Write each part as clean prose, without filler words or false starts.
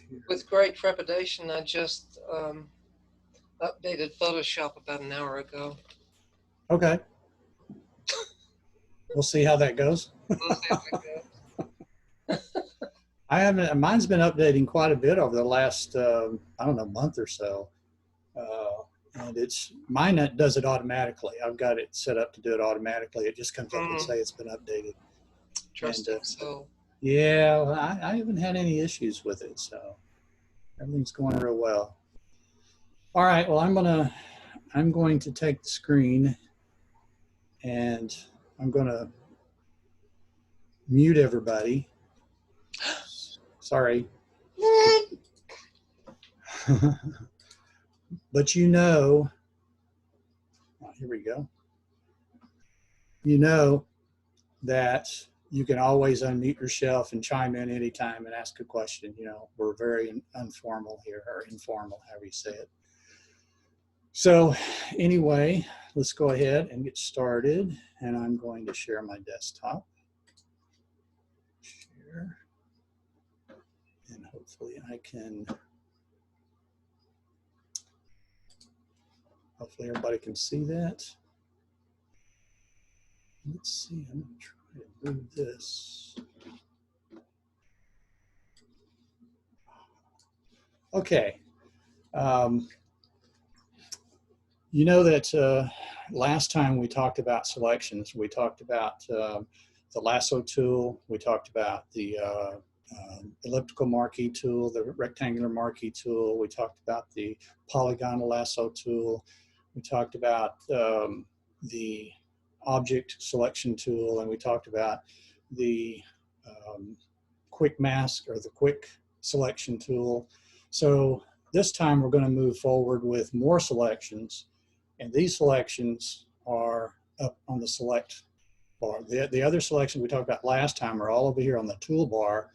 here. With great trepidation, I just updated Photoshop about an hour ago. Okay. We'll see how that goes. We'll see how it goes. I haven't, mine's been updating quite a bit over the last, I don't know, month or so. And it's, mine that does it automatically. I've got it set up to do it automatically. It just comes up and say it's been updated. Trusting so. Yeah, well, I haven't had any issues with it, so everything's going real well. All right, well, I'm going to take the screen and I'm going to mute everybody. Sorry. But you know, oh, here we go. You know that you can always unmute yourself and chime in anytime and ask a question. You know, we're very informal here, or informal, however you say it. So anyway, let's go ahead and get started. And I'm going to share my desktop. Share. And hopefully I can, hopefully everybody can see that. Let's see, I'm going to try to move this. Okay. You know that last time we talked about selections, we talked about the lasso tool, we talked about the elliptical marquee tool, the rectangular marquee tool, we talked about the polygonal lasso tool, we talked about the object selection tool, and we talked about the quick mask or the quick selection tool. So this time we're going to move forward with more selections, and these selections are up on the select bar. The other selections we talked about last time are all over here on the toolbar,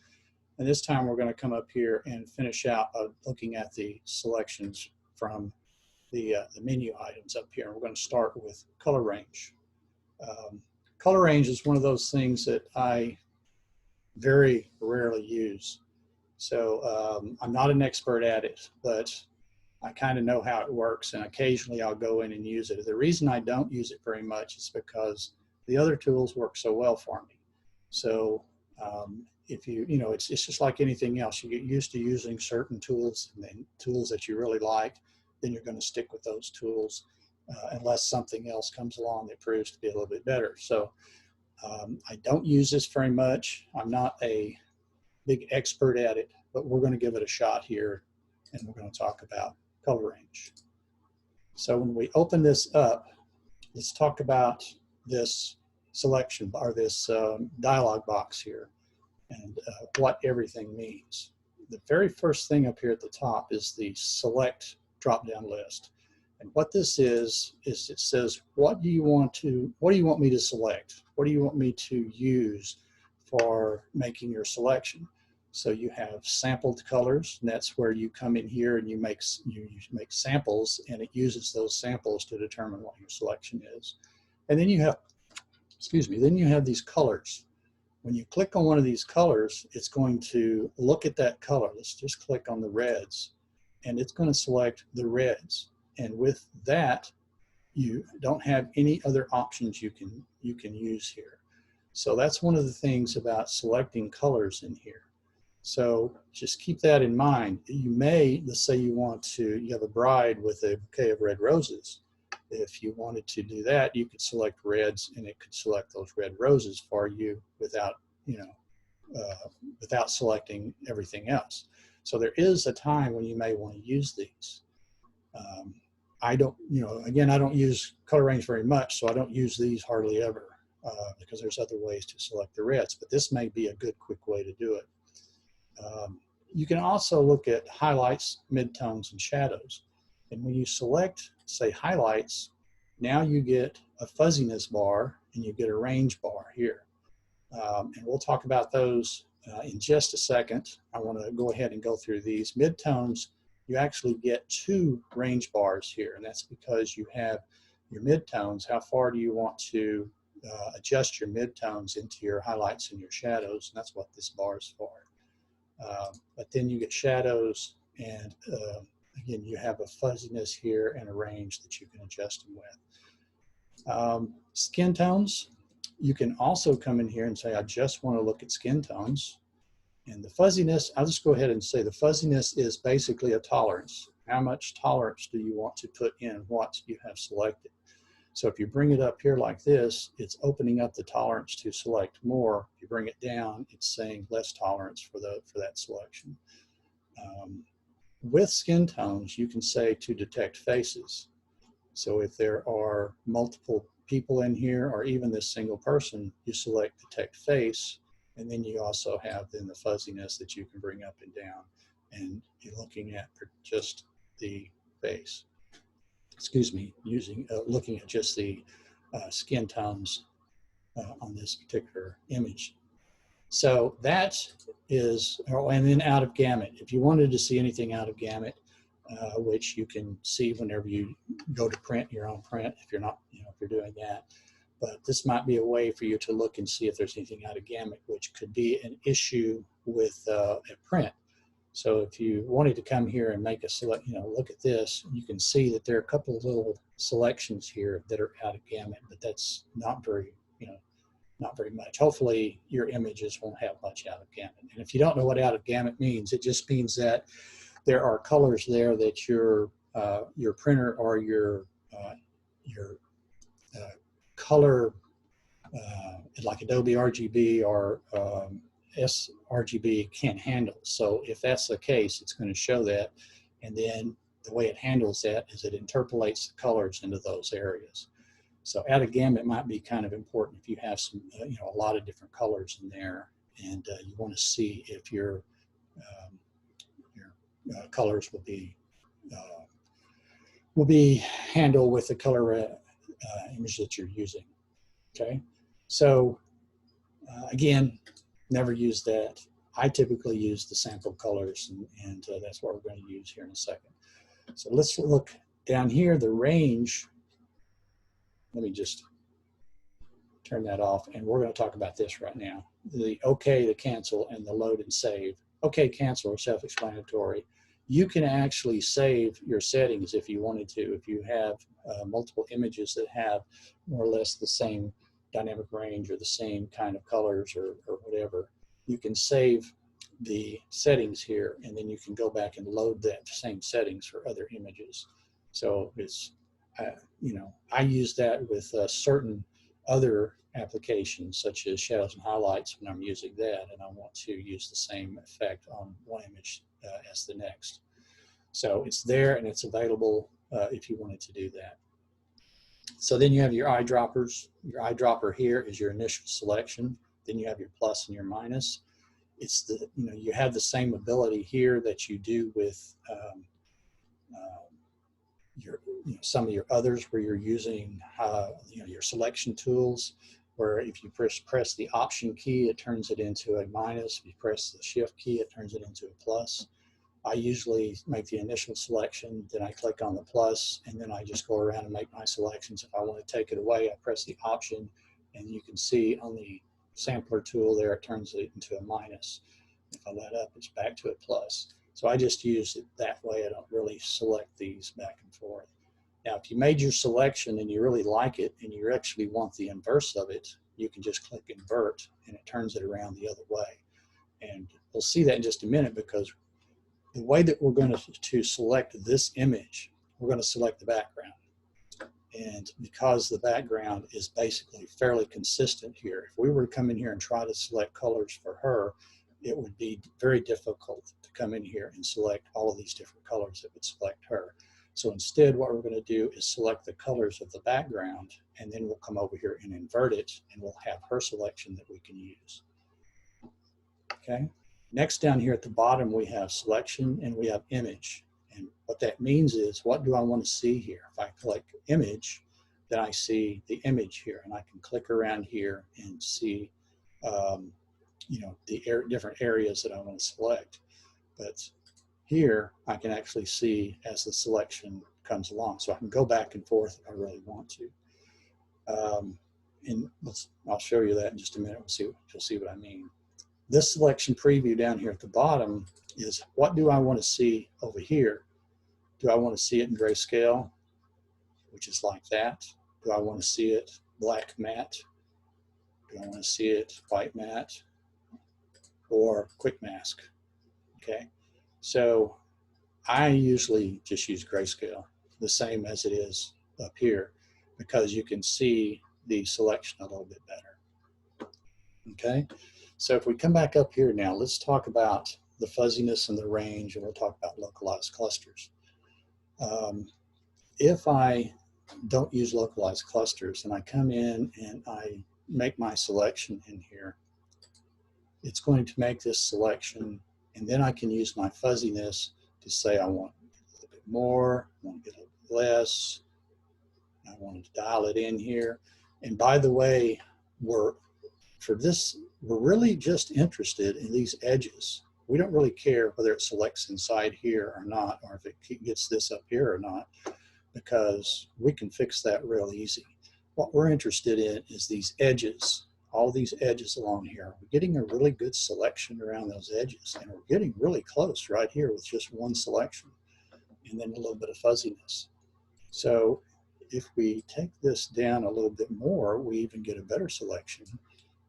and this time we're going to come up here and finish out looking at the selections from the menu items up here. And we're going to start with color range. Color range is one of those things that I very rarely use. So I'm not an expert at it, but I kind of know how it works, and occasionally I'll go in and use it. The reason I don't use it very much is because the other tools work so well for me. So if you know, it's just like anything else. You get used to using certain tools, and then tools that you really like, then you're going to stick with those tools unless something else comes along that proves to be a little bit better. So I don't use this very much. I'm not a big expert at it, but we're going to give it a shot here, and we're going to talk about color range. So when we open this up, let's talk about this selection or this dialog box here and what everything means. The very first thing up here at the top is the select drop-down list. And what this is it says, what do you want me to select? What do you want me to use for making your selection? So you have sampled colors, and that's where you come in here and you make samples, and it uses those samples to determine what your selection is. And then you have, then you have these colors. When you click on one of these colors, it's going to look at that color. Let's just click on the reds, and it's going to select the reds. And with that, you don't have any other options you can use here. So that's one of the things about selecting colors in here. So just keep that in mind. You may, let's say you have a bride with a bouquet of red roses. If you wanted to do that, you could select reds, and it could select those red roses for you without, without selecting everything else. So there is a time when you may want to use these. I don't, again, I don't use color range very much, so I don't use these hardly ever because there's other ways to select the reds, but this may be a good quick way to do it. You can also look at highlights, midtones, and shadows. And when you select, say, highlights, now you get a fuzziness bar and you get a range bar here. And we'll talk about those in just a second. I want to go ahead and go through these. Midtones, you actually get 2 range bars here, and that's because you have your midtones. How far do you want to adjust your midtones into your highlights and your shadows? And that's what this bar is for. But then you get shadows, and again, you have a fuzziness here and a range that you can adjust them with. Skin tones, you can also come in here and say, I just want to look at skin tones. And the fuzziness, I'll just go ahead and say the fuzziness is basically a tolerance. How much tolerance do you want to put in what you have selected? So if you bring it up here like this, it's opening up the tolerance to select more. If you bring it down, it's saying less tolerance for that selection. With skin tones, you can say to detect faces. So if there are multiple people in here, or even this single person, you select detect face, and then you also have then the fuzziness that you can bring up and down, and you're looking at just the face. Excuse me, looking at just the skin tones on this particular image. So that is, and then out of gamut. If you wanted to see anything out of gamut, which you can see whenever you go to print your own print, if you're not, if you're doing that. But this might be a way for you to look and see if there's anything out of gamut, which could be an issue with a print. So if you wanted to come here and make a select, look at this, you can see that there are a couple of little selections here that are out of gamut, but that's not very, not very much. Hopefully your images won't have much out of gamut. And if you don't know what out of gamut means, it just means that there are colors there that your printer or your color, like Adobe RGB or sRGB can't handle. So if that's the case, it's going to show that. And then the way it handles that is it interpolates the colors into those areas. So out of gamut might be kind of important if you have some, a lot of different colors in there, and you want to see if your colors will be handled with the color image that you're using. Okay, so again, never use that. I typically use the sample colors, and that's what we're going to use here in a second. So let's look down here, the range. Let me just turn that off, and we're going to talk about this right now. The OK, the cancel, and the load and save. OK, cancel are self-explanatory. You can actually save your settings if you wanted to. If you have multiple images that have more or less the same dynamic range or the same kind of colors or whatever, you can save the settings here, and then you can go back and load that same settings for other images. So it's, I use that with certain other applications such as shadows and highlights when I'm using that, and I want to use the same effect on one image as the next. So it's there and it's available if you wanted to do that. So then you have your eyedroppers. Your eyedropper here is your initial selection. Then you have your plus and your minus. It's the, you have the same ability here that you do with some of your others where you're using your selection tools, where if you press the option key, it turns it into a minus. If you press the shift key, it turns it into a plus. I usually make the initial selection, then I click on the plus, and then I just go around and make my selections. If I want to take it away, I press the option, and you can see on the sampler tool there, it turns it into a minus. If I let up, it's back to a plus. So I just use it that way. I don't really select these back and forth. Now, if you made your selection and you really like it and you actually want the inverse of it, you can just click invert and it turns it around the other way. And we'll see that in just a minute, because the way that we're going to select this image, we're going to select the background. And because the background is basically fairly consistent here, if we were to come in here and try to select colors for her, it would be very difficult to come in here and select all of these different colors that would select her. So instead, what we're going to do is select the colors of the background, and then we'll come over here and invert it, and we'll have her selection that we can use. Okay. Next, down here at the bottom, we have selection and we have image. And what that means is, what do I want to see here? If I click image, then I see the image here, and I can click around here and see the different areas that I want to select. But here I can actually see as the selection comes along, so I can go back and forth if I really want to. And I'll show you that in just a minute. You'll see what I mean. this selection preview down here at the bottom is what do I want to see over here? Do I want to see it in grayscale, which is like that? Do I want to see it black matte? Do I want to see it white matte or quick mask? Okay, so I usually just use grayscale, the same as it is up here, because you can see the selection a little bit better. Okay, so if we come back up here now, let's talk about the fuzziness and the range, and we'll talk about localized clusters. If I don't use localized clusters and I come in and I make my selection in here, it's going to make this selection, and then I can use my fuzziness to say I want a little bit more, I want to get a little bit less, I want to dial it in here. And by the way, we're really just interested in these edges. We don't really care whether it selects inside here or not, or if it gets this up here or not, because we can fix that real easy. What we're interested in is these edges, all these edges along here. We're getting a really good selection around those edges, and we're getting really close right here with just one selection, and then a little bit of fuzziness. So if we take this down a little bit more, we even get a better selection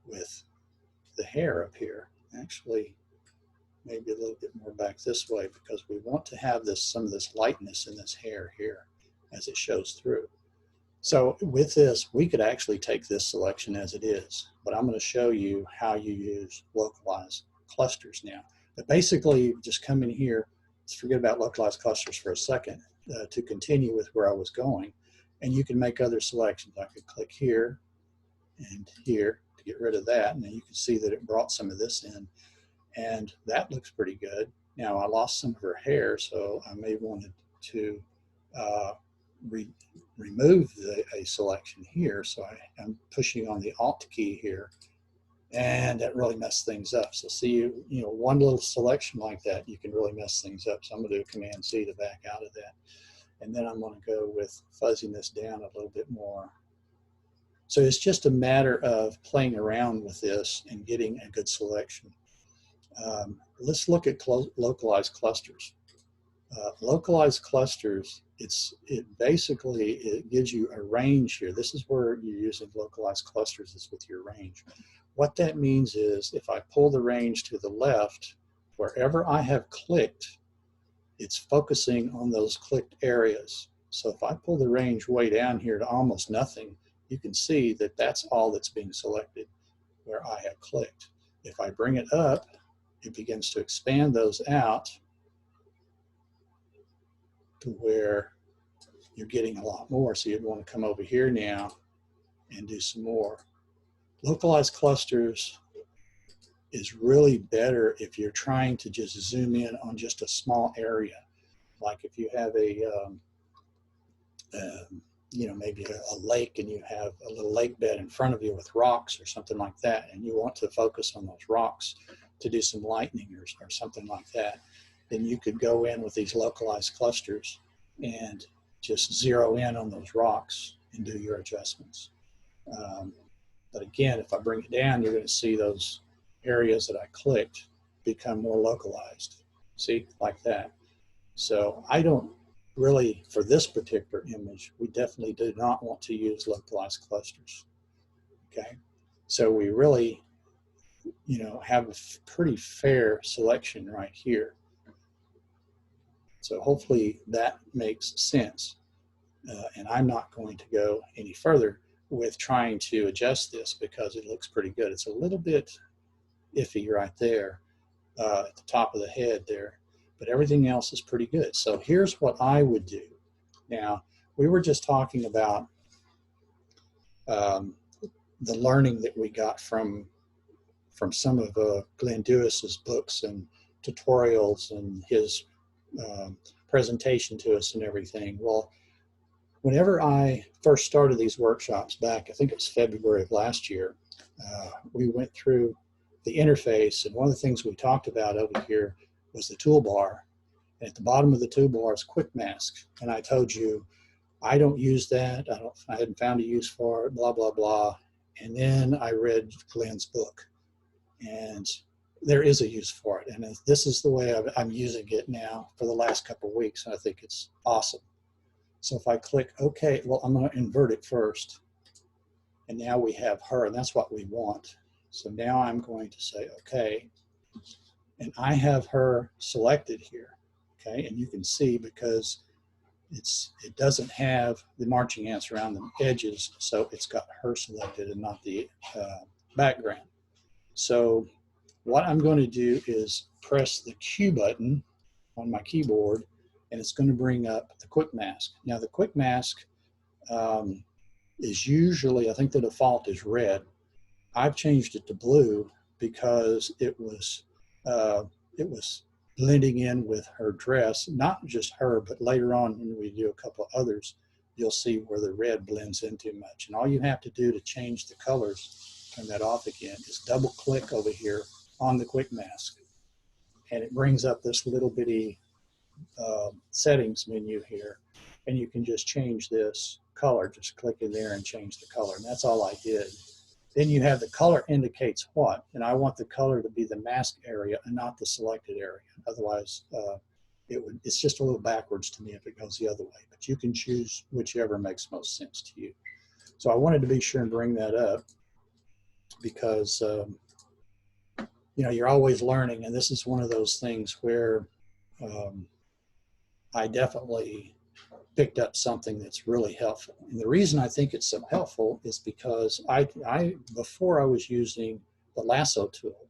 with the hair up here. Actually, maybe a little bit more back this way, because we want to have some of this lightness in this hair here as it shows through. So with this, we could actually take this selection as it is, but I'm going to show you how you use localized clusters now. But basically, just come in here, let's forget about localized clusters for a second to continue with where I was going, and you can make other selections. I could click here and here to get rid of that, and then you can see that it brought some of this in, and that looks pretty good. Now I lost some of her hair, so I may want to remove a selection here. So I'm pushing on the Alt key here, and that really messed things up. So see, you know, one little selection like that, you can really mess things up. So I'm gonna do Command C to back out of that. And then I'm gonna go with fuzziness down a little bit more. So it's just a matter of playing around with this and getting a good selection. Let's look at localized clusters. Localized clusters, it basically gives you a range here. This is where you're using localized clusters, is with your range. What that means is if I pull the range to the left, wherever I have clicked, it's focusing on those clicked areas. So if I pull the range way down here to almost nothing, you can see that that's all that's being selected where I have clicked. If I bring it up, it begins to expand those out to where you're getting a lot more. So you'd want to come over here now and do some more. Localized clusters is really better if you're trying to just zoom in on just a small area. Like if you have you know, maybe a lake, and you have a little lake bed in front of you with rocks or something like that, and you want to focus on those rocks to do some lightning or something like that, then you could go in with these localized clusters and just zero in on those rocks and do your adjustments. But again, if I bring it down, you're going to see those areas that I clicked become more localized. See, like that. So I don't really, for this particular image, we definitely do not want to use localized clusters. Okay, so we really, you know, have a pretty fair selection right here. So hopefully that makes sense. And I'm not going to go any further with trying to adjust this because it looks pretty good. It's a little bit iffy right there at the top of the head there, but everything else is pretty good. So here's what I would do. Now, we were just talking about the learning that we got from some of Glenn Dewis's books and tutorials and his presentation to us and everything. Well, whenever I first started these workshops back, I think it was February of last year, we went through the interface, and one of the things we talked about over here was the toolbar. And at the bottom of the toolbar is Quick Mask. And I told you, I don't use that. I hadn't found a use for it, blah, blah, blah. And then I read Glenn's book. And there is a use for it. And this is the way I'm using it now for the last couple of weeks. And I think it's awesome. So if I click OK, well, I'm going to invert it first. And now we have her, and that's what we want. So now I'm going to say OK. And I have her selected here. Okay, and you can see because it doesn't have the marching ants around the edges, so it's got her selected and not the background. So what I'm going to do is press the Q button on my keyboard, and it's going to bring up the quick mask. Now the quick mask is usually, I think the default is red. I've changed it to blue because it was blending in with her dress, not just her, but later on when we do a couple of others, you'll see where the red blends in too much. And all you have to do to change the colors, turn that off again, is double click over here on the quick mask. And it brings up this little bitty settings menu here. And you can just change this color, just click in there and change the color. And that's all I did. Then you have the color indicates what, and I want the color to be the mask area and not the selected area. Otherwise, it's just a little backwards to me if it goes the other way. But you can choose whichever makes most sense to you. So I wanted to be sure and bring that up because you're always learning, and this is one of those things where I definitely picked up something that's really helpful. And the reason I think it's so helpful is because before I was using the lasso tool.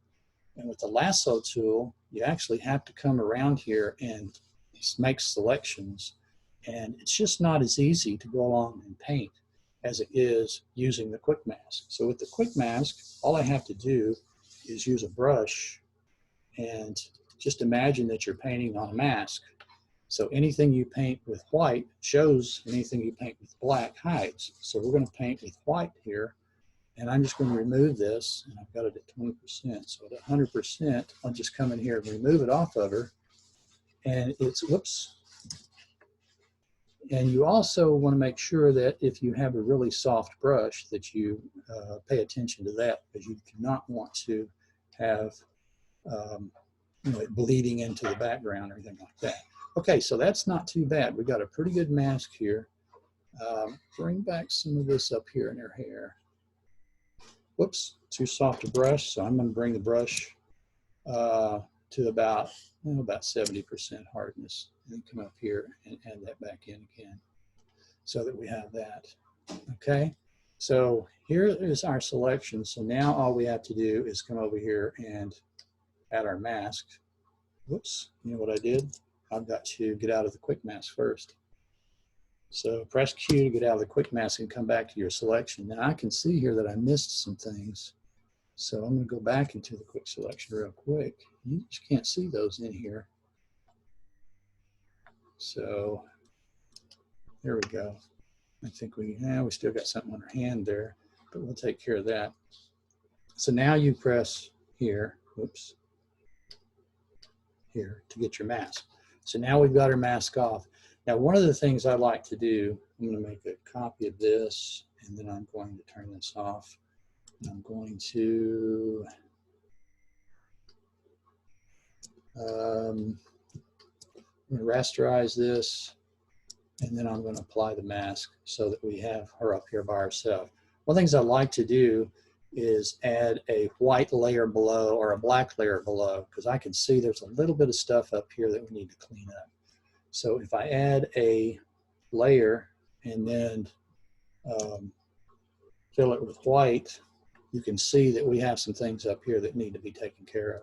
And with the lasso tool, you actually have to come around here and make selections. And it's just not as easy to go along and paint as it is using the quick mask. So with the quick mask, all I have to do is use a brush and just imagine that you're painting on a mask. So anything you paint with white shows, anything you paint with black hides. So we're going to paint with white here, and I'm just going to remove this, and I've got it at 20%. So at 100%, I'll just come in here and remove it off of her, and it's, whoops. And you also want to make sure that if you have a really soft brush that you pay attention to that, because you do not want to have it bleeding into the background or anything like that. Okay, so that's not too bad. We got a pretty good mask here. Bring back some of this up here in her hair. Whoops, too soft a brush, so I'm going to bring the brush to about 70% hardness, and come up here and add that back in again so that we have that. Okay, so here is our selection. So now all we have to do is come over here and add our mask. Whoops, you know what I did? I've got to get out of the quick mask first. So press Q to get out of the quick mask and come back to your selection. Now I can see here that I missed some things. So I'm going to go back into the quick selection real quick. You just can't see those in here. So there we go. I think we still got something on our hand there, but we'll take care of that. So now you press here, whoops, here to get your mask. So now we've got our mask off. Now, one of the things I like to do, I'm going to make a copy of this, and then I'm going to turn this off. And I'm going to rasterize this, and then I'm going to apply the mask so that we have her up here by herself. One of the things I like to do is add a white layer below or a black layer below, because I can see there's a little bit of stuff up here that we need to clean up. So if I add a layer and then fill it with white, you can see that we have some things up here that need to be taken care of.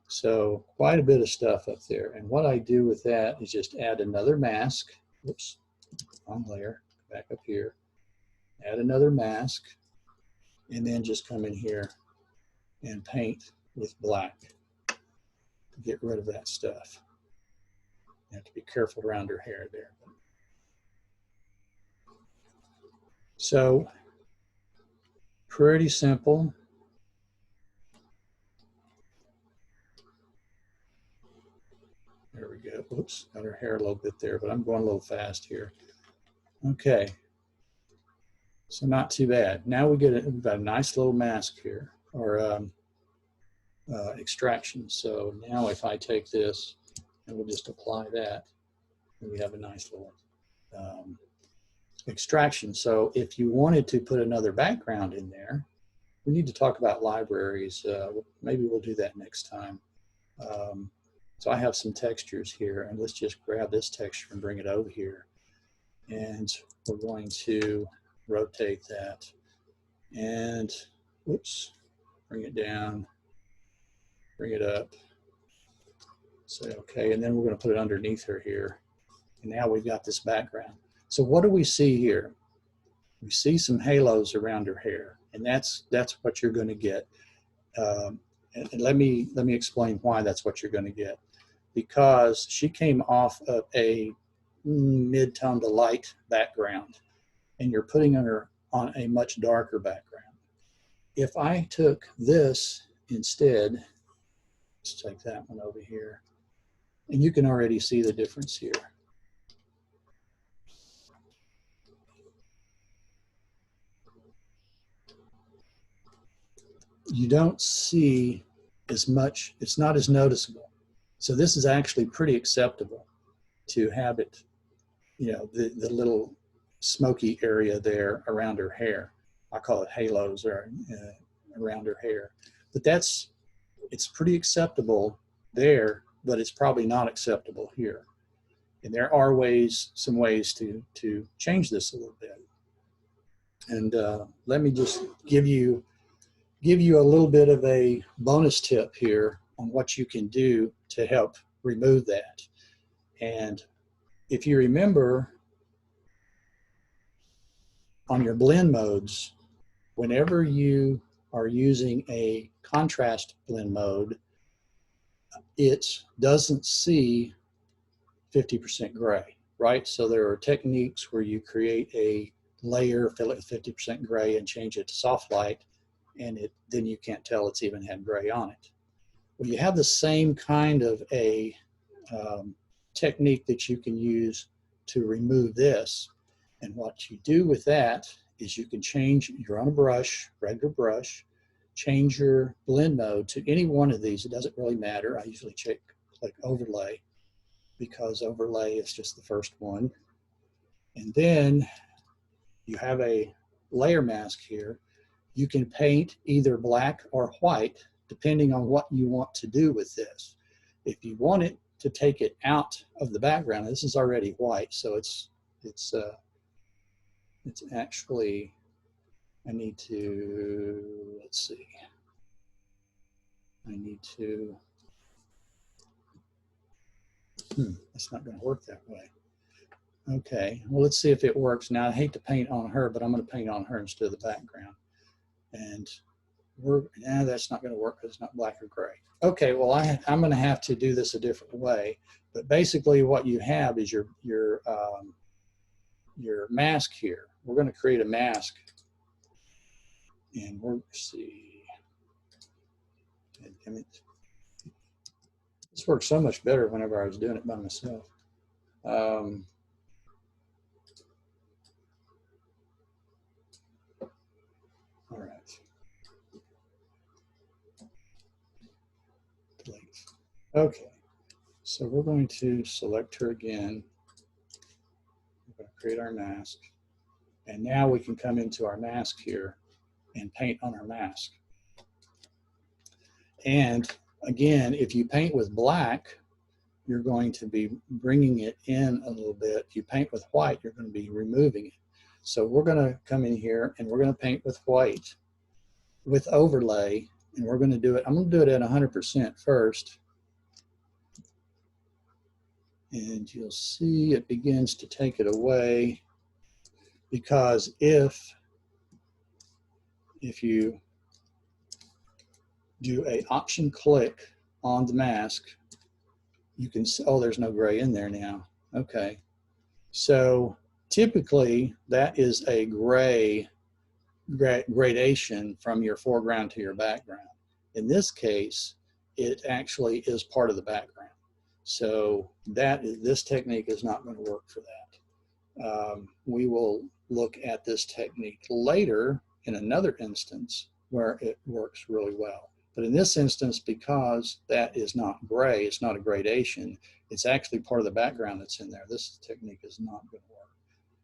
So quite a bit of stuff up there. And what I do with that is just add another mask. Whoops, wrong layer, back up here. Add another mask, and then just come in here and paint with black to get rid of that stuff. You have to be careful around her hair there. So pretty simple. There we go. Oops, got her hair a little bit there, but I'm going a little fast here. Okay. So not too bad. Now we've got a nice little mask here, or extraction. So now if I take this and we'll just apply that, and we have a nice little extraction. So if you wanted to put another background in there, we need to talk about libraries. Maybe we'll do that next time. So I have some textures here, and let's just grab this texture and bring it over here. And we're going to rotate that and, whoops, bring it down, bring it up, say okay, and then we're going to put it underneath her here. And now we've got this background. So what do we see here? We see some halos around her hair, and that's what you're going to get. And let me explain why that's what you're going to get. Because she came off of a mid-tone to light background, and you're putting her on a much darker background. If I took this instead, let's take that one over here, and you can already see the difference here. You don't see as much, it's not as noticeable. So this is actually pretty acceptable to have it, you know, the little smoky area there around her hair. I call it halos or around her hair. But it's pretty acceptable there, but it's probably not acceptable here. And there are some ways to change this a little bit. And let me just give you a little bit of a bonus tip here on what you can do to help remove that. And if you remember on your blend modes, whenever you are using a contrast blend mode, it doesn't see 50% gray, right? So there are techniques where you create a layer, fill it with 50% gray and change it to soft light, and then you can't tell it's even had gray on it. Well, you have the same kind of a technique that you can use to remove this. And what you do with that is you can change, you're on a brush, regular brush, change your blend mode to any one of these. It doesn't really matter. I usually click overlay because overlay is just the first one. And then you have a layer mask here. You can paint either black or white depending on what you want to do with this. If you want it to take it out of the background, this is already white, so it's actually, I need to, let's see, it's not going to work that way. Okay, well, let's see if it works. Now, I hate to paint on her, but I'm going to paint on her instead of the background. And that's not going to work because it's not black or gray. Okay, well, I'm going to have to do this a different way. But basically what you have is your mask here. We're going to create a mask. And we'll see. This works so much better whenever I was doing it by myself. All right. Delete. Okay. So we're going to select her again. We're going to create our mask. And now we can come into our mask here and paint on our mask. And again, if you paint with black, you're going to be bringing it in a little bit. If you paint with white, you're going to be removing it. So we're going to come in here and we're going to paint with white with overlay, and we're going to do it. I'm going to do it at 100% first. And you'll see it begins to take it away, because if you do a option click on the mask, you can see, oh, there's no gray in there now. Okay. So typically that is a gradation from your foreground to your background. In this case, it actually is part of the background. So this technique is not going to work for that. We will look at this technique later in another instance where it works really well. But in this instance, because that is not gray, it's not a gradation, it's actually part of the background that's in there. This technique is not going to work.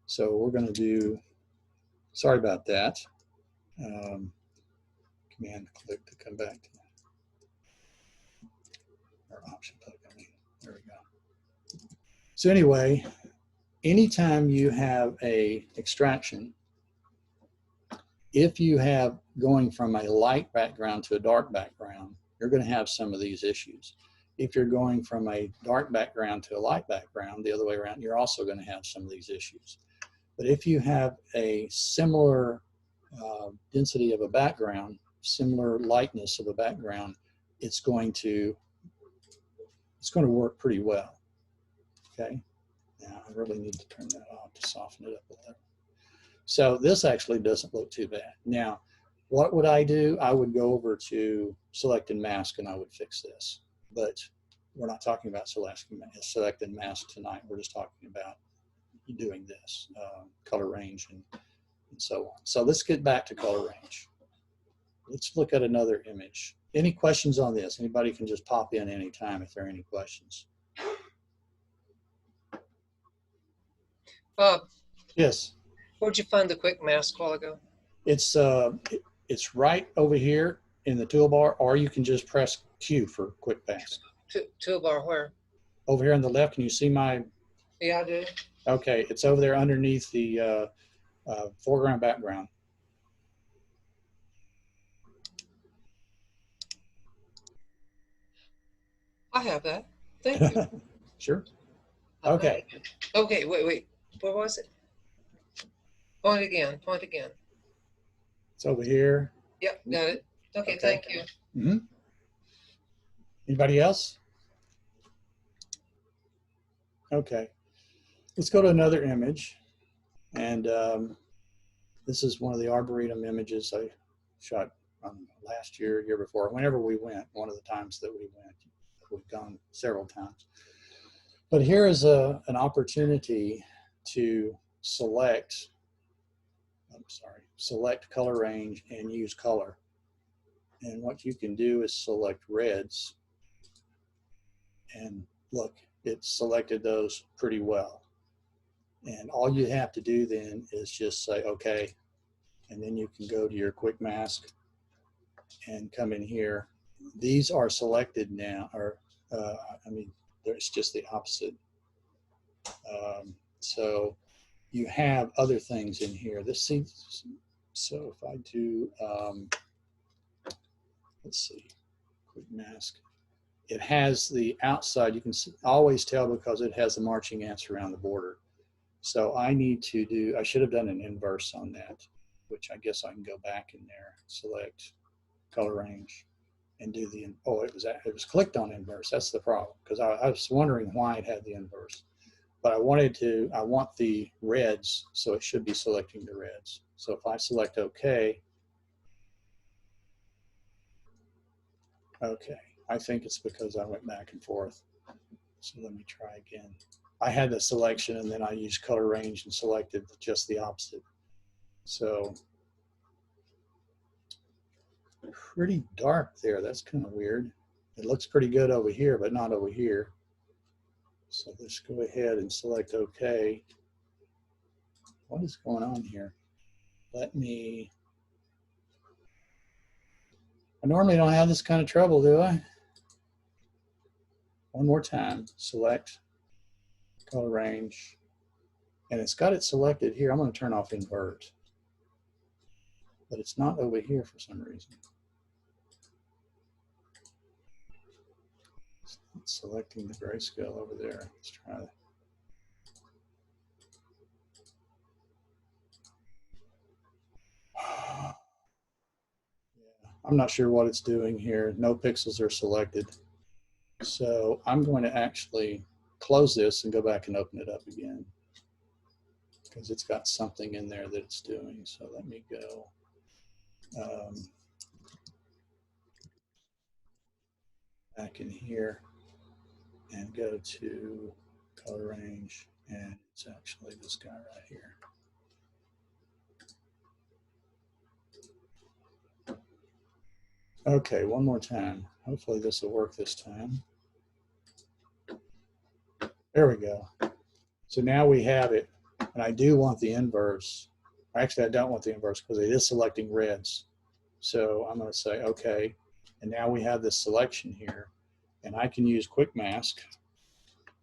So we're going to do, sorry about that. Command click to come back to our option plug. I mean, there we go. So anyway, anytime you have a extraction, if you have going from a light background to a dark background, you're going to have some of these issues. If you're going from a dark background to a light background, the other way around, you're also going to have some of these issues. But if you have a similar density of a background, similar lightness of a background, it's going to work pretty well. Okay. Now I really need to turn that off to soften it up a little. So this actually doesn't look too bad. Now, what would I do? I would go over to select and mask and I would fix this. But we're not talking about select and mask tonight. We're just talking about doing this, color range and so on. So let's get back to color range. Let's look at another image. Any questions on this? Anybody can just pop in anytime if there are any questions. Bob. Yes. Where'd you find the quick mask a while ago? It's right over here in the toolbar, or you can just press Q for quick mask. Toolbar where? Over here on the left. Can you see my? Yeah, I do. Okay, it's over there underneath the foreground background. I have that. Thank you. Sure. Okay. Okay, wait. Where was it? Point again. It's over here. Yep, got it. Okay. Thank you. Mm-hmm. Anybody else? Okay. Let's go to another image. And this is one of the Arboretum images I shot last year, year before, whenever we went, one of the times that we went. We've gone several times. But here is an opportunity to select color range and use color. And what you can do is select reds. And look, it selected those pretty well. And all you have to do then is just say, okay, and then you can go to your quick mask and come in here. These are selected now, or it's just the opposite. So you have other things in here. So if I do, let's see, quick mask. It has the outside, you can always tell because it has the marching ants around the border. So I should have done an inverse on that, which I guess I can go back in there, select color range, and do the, it was clicked on inverse. That's the problem, because I was wondering why it had the inverse. But I want the reds, so it should be selecting the reds. So if I select OK, I think it's because I went back and forth. So let me try again. I had the selection and then I used color range and selected just the opposite. So pretty dark there. That's kind of weird. It looks pretty good over here, but not over here. So let's go ahead and select OK. What is going on here? I normally don't have this kind of trouble, do I? One more time, select color range, and it's got it selected here. I'm going to turn off invert, but it's not over here for some reason. It's selecting the grayscale over there. Let's try that. I'm not sure what it's doing here. No pixels are selected. So I'm going to actually close this and go back and open it up again, because it's got something in there that it's doing. So let me go. Back in here and go to color range, and it's actually this guy right here. Okay, one more time. Hopefully this will work this time. There we go. So now we have it, and I do want the inverse. Actually, I don't want the inverse because it is selecting reds. So I'm going to say okay, and now we have this selection here, and I can use quick mask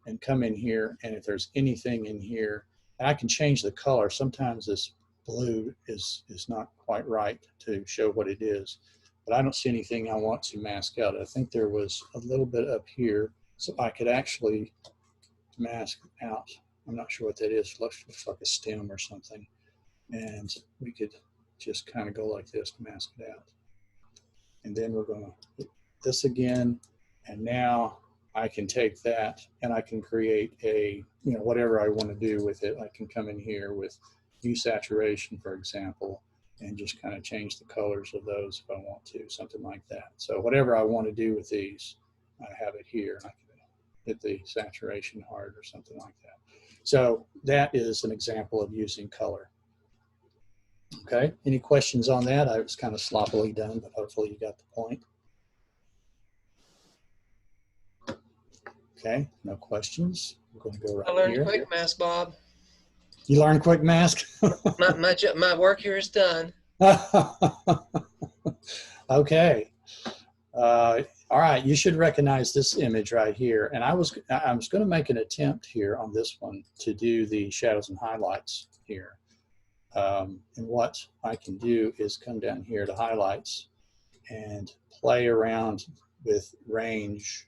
and come in here, and if there's anything in here, and I can change the color. Sometimes this blue is not quite right to show what it is, but I don't see anything I want to mask out. I think there was a little bit up here, so I could actually mask out. I'm not sure what that is. Looks like a stem or something, and we could just kind of go like this to mask it out. And then we're going to hit this again, and now I can take that and I can create a, whatever I want to do with it. I can come in here with hue saturation, for example, and just kind of change the colors of those if I want to, something like that. So whatever I want to do with these, I have it here, and I can hit the saturation hard or something like that. So that is an example of using color. Okay, any questions on that? I was kind of sloppily done, but hopefully you got the point. Okay, no questions. We're going to go right here. I learned quick mask, Bob. You learned quick mask? my work here is done. Okay. All right, you should recognize this image right here. And I was going to make an attempt here on this one to do the shadows and highlights here. And what I can do is come down here to highlights and play around with range,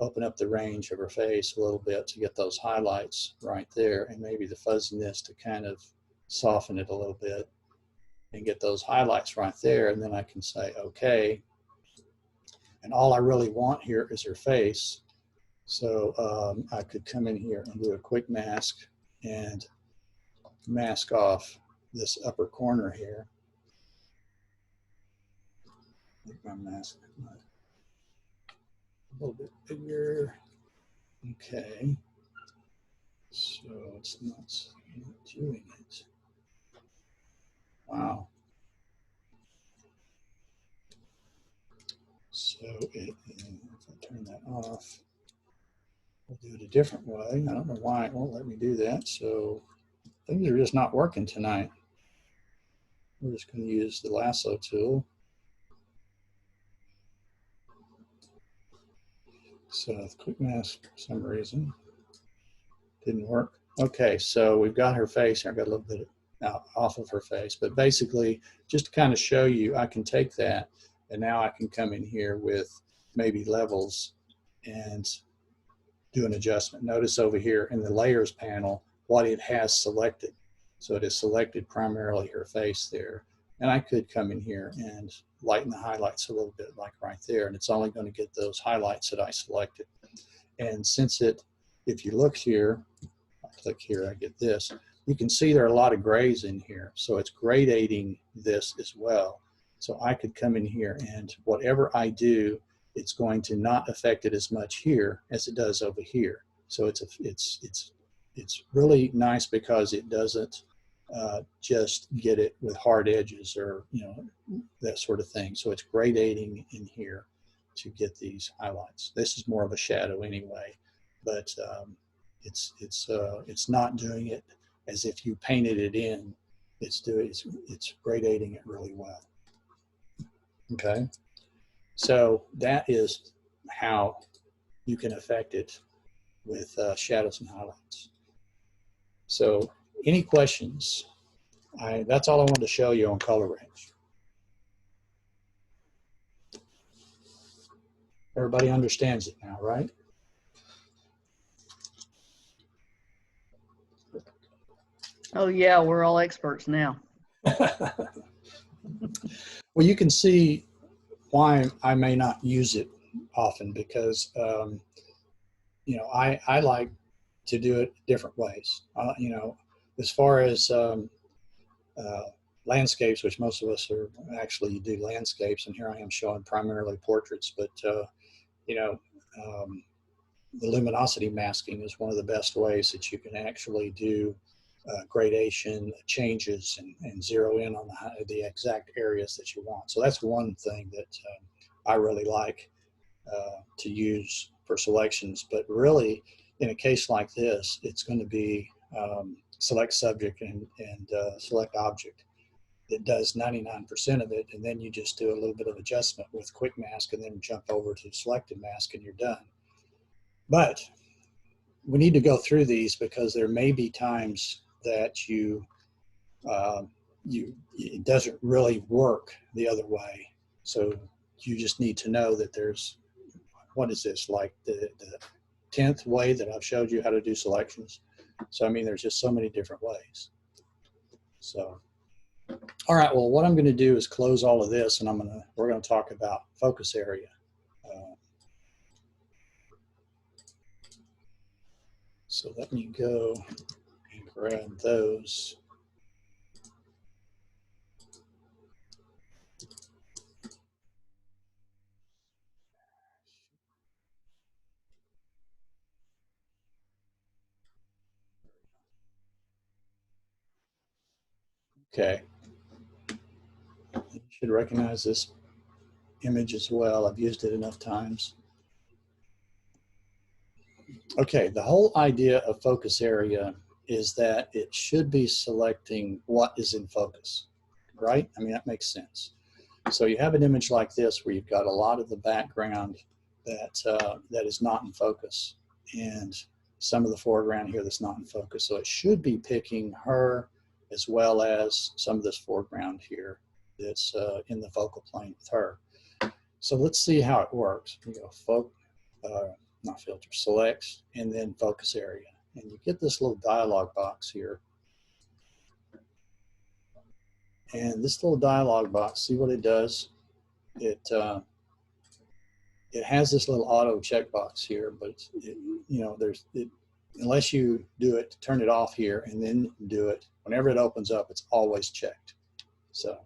open up the range of her face a little bit to get those highlights right there, and maybe the fuzziness to kind of soften it a little bit and get those highlights right there. And then I can say, okay. And all I really want here is her face. So I could come in here and do a quick mask and mask off this upper corner here. Make my mask a little bit bigger. Okay. So it's not doing it. Wow. So if I turn that off, we'll do it a different way. I don't know why it won't let me do that. So things are just not working tonight. We're just going to use the lasso tool. So the quick mask, for some reason, didn't work. Okay, so we've got her face. I've got a little bit off of her face, but basically, just to kind of show you, I can take that, and now I can come in here with maybe levels and do an adjustment. Notice over here in the layers panel what it has selected. So it has selected primarily her face there. And I could come in here and lighten the highlights a little bit, like right there, and it's only going to get those highlights that I selected. And since if you look here, I click here, I get this, you can see there are a lot of grays in here. So it's gradating this as well. So I could come in here, and whatever I do, it's going to not affect it as much here as it does over here. So it's really nice because it doesn't just get it with hard edges or that sort of thing. So it's gradating in here to get these highlights. This is more of a shadow anyway, but it's not doing it as if you painted it in. It's gradating it really well. Okay, so that is how you can affect it with shadows and highlights. So any questions? That's all I wanted to show you on color range. Everybody understands it now, right? Oh yeah, we're all experts now. Well, you can see why I may not use it often because, I like to do it different ways. As far as landscapes, which most of us are actually do landscapes, and here I am showing primarily portraits, but the luminosity masking is one of the best ways that you can actually do gradation changes and zero in on the exact areas that you want. So that's one thing that I really like to use for selections. But really, in a case like this, it's going to be select subject and select object. It does 99% of it, and then you just do a little bit of adjustment with quick mask and then jump over to selected mask and you're done. But we need to go through these because there may be times that it doesn't really work the other way. So you just need to know that there's, what is this, like the 10th way that I've showed you how to do selections. So I mean, there's just so many different ways. So, all right, well, what I'm going to do is close all of this, and we're going to talk about focus area. So let me go and grab those. Okay. You should recognize this image as well. I've used it enough times. Okay, the whole idea of focus area is that it should be selecting what is in focus, right? I mean, that makes sense. So you have an image like this where you've got a lot of the background that is not in focus and some of the foreground here that's not in focus. So it should be picking her as well as some of this foreground here that's in the focal plane with her. So let's see how it works. We go not filter, selects, and then focus area. And you get this little dialog box here. And this little dialog box, see what it does? It has this little auto checkbox here, but unless you do it, turn it off here and then do it, whenever it opens up, it's always checked. So,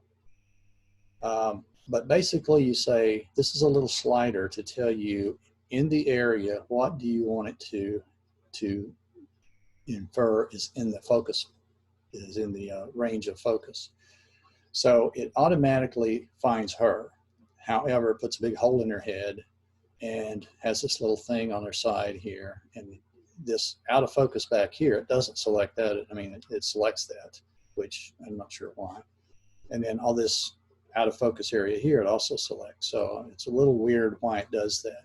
but basically you say, this is a little slider to tell you in the area, what do you want it to infer is in the focus, is in the range of focus. So it automatically finds her. However, it puts a big hole in her head and has this little thing on her side here. And this out of focus back here, it doesn't select that. I mean, it selects that, which I'm not sure why. And then all this out of focus area here, it also selects. So it's a little weird why it does that.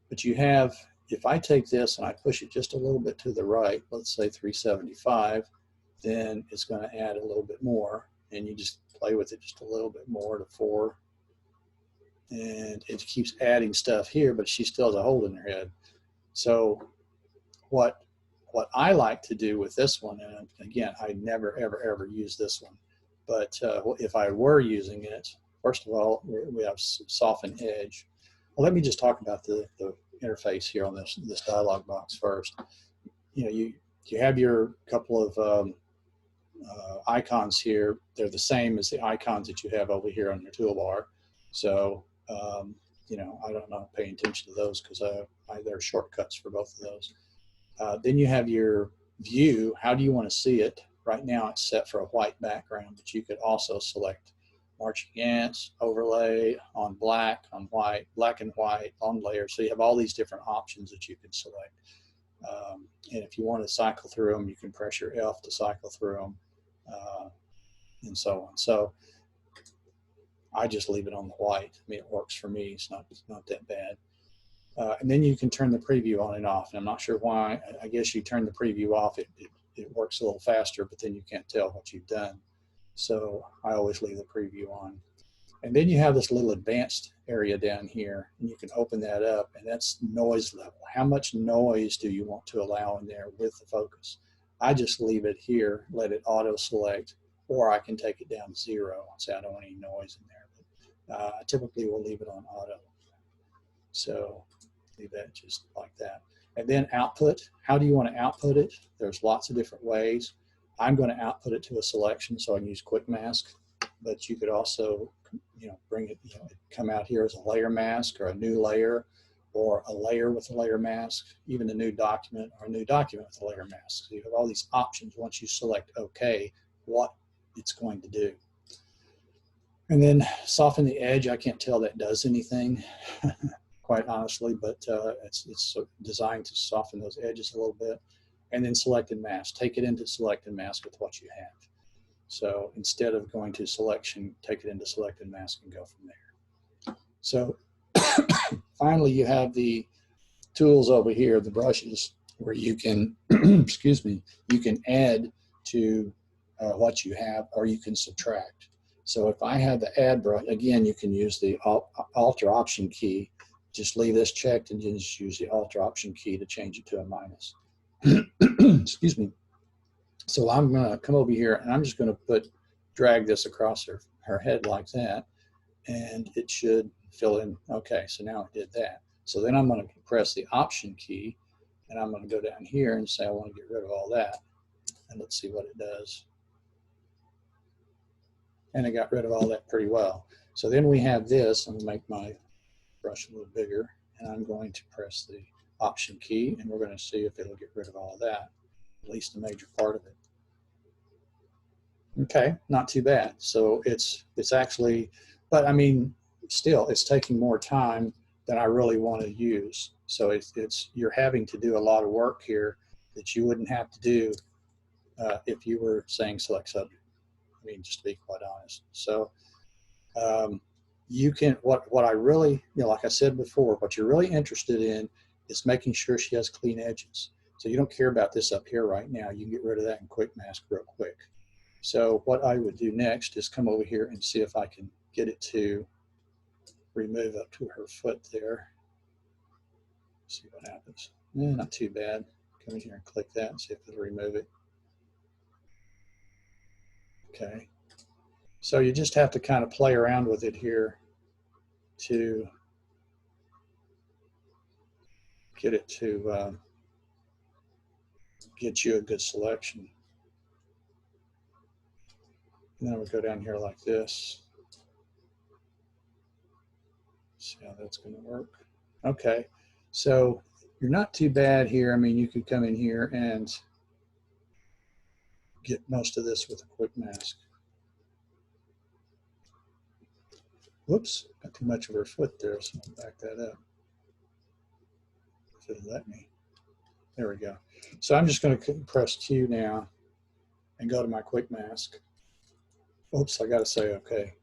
But you have, if I take this and I push it just a little bit to the right, let's say 375, then it's going to add a little bit more, and you just play with it just a little bit more to 4. And it keeps adding stuff here, but she still has a hole in her head. So what I like to do with this one, and again, I never, ever use this one, but if I were using it, first of all, we have soften edge. Well, let me just talk about the interface here on this dialog box first. You have your couple of icons here. They're the same as the icons that you have over here on your toolbar. So, I don't know, paying attention to those because there are shortcuts for both of those. Then you have your view. How do you want to see it? Right now it's set for a white background, but you could also select marching ants, overlay on black, on white, black and white, on layer. So you have all these different options that you can select. And if you want to cycle through them, you can press your F to cycle through them, and so on. So I just leave it on the white. I mean, it works for me. It's not that bad. And then you can turn the preview on and off. And I'm not sure why. I guess you turn the preview off, it works a little faster, but then you can't tell what you've done. So I always leave the preview on. And then you have this little advanced area down here, and you can open that up, and that's noise level. How much noise do you want to allow in there with the focus? I just leave it here, let it auto select, or I can take it down to 0 and say I don't want any noise in there. But I typically will leave it on auto. So leave that just like that. And then output, how do you want to output it? There's lots of different ways. I'm going to output it to a selection, so I can use quick mask, but you could also, bring it, come out here as a layer mask or a new layer, or a layer with a layer mask, even a new document or a new document with a layer mask. So you have all these options once you select OK, what it's going to do. And then soften the edge. I can't tell that does anything, quite honestly, but it's designed to soften those edges a little bit. And then select and mask. Take it into select and mask with what you have. So instead of going to selection, take it into select and mask and go from there. So finally, you have the tools over here, the brushes, where you can, excuse me, you can add to what you have, or you can subtract. So if I have the add brush, again, you can use the Alt or Option key. Just leave this checked and just use the Alt or Option key to change it to a minus. Excuse me. So I'm going to come over here and I'm just going to drag this across her head like that, and it should fill in. Okay, so now it did that. So then I'm going to press the Option key, and I'm going to go down here and say I want to get rid of all that. And let's see what it does. And it got rid of all that pretty well. So then we have this. I'm going to make my brush a little bigger, and I'm going to press the Option key, and we're going to see if it'll get rid of all of that, at least a major part of it. Okay, not too bad. So it's actually, but I mean, still, it's taking more time than I really want to use. So you're having to do a lot of work here that you wouldn't have to do if you were saying select subject. I mean, just to be quite honest. So you can, what I really, like I said before, what you're really interested in is making sure she has clean edges. So you don't care about this up here right now. You can get rid of that in quick mask real quick. So what I would do next is come over here and see if I can get it to remove up to her foot there. See what happens. Not too bad. Come in here and click that and see if it'll remove it. Okay. So you just have to kind of play around with it here to get it to get you a good selection. And then we'll go down here like this. See how that's going to work. Okay, so you're not too bad here. I mean, you could come in here and get most of this with a quick mask. Whoops, got too much of her foot there, so I'll back that up. If it'll let me. There we go. So I'm just going to press Q now and go to my quick mask. Oops, I got to say OK.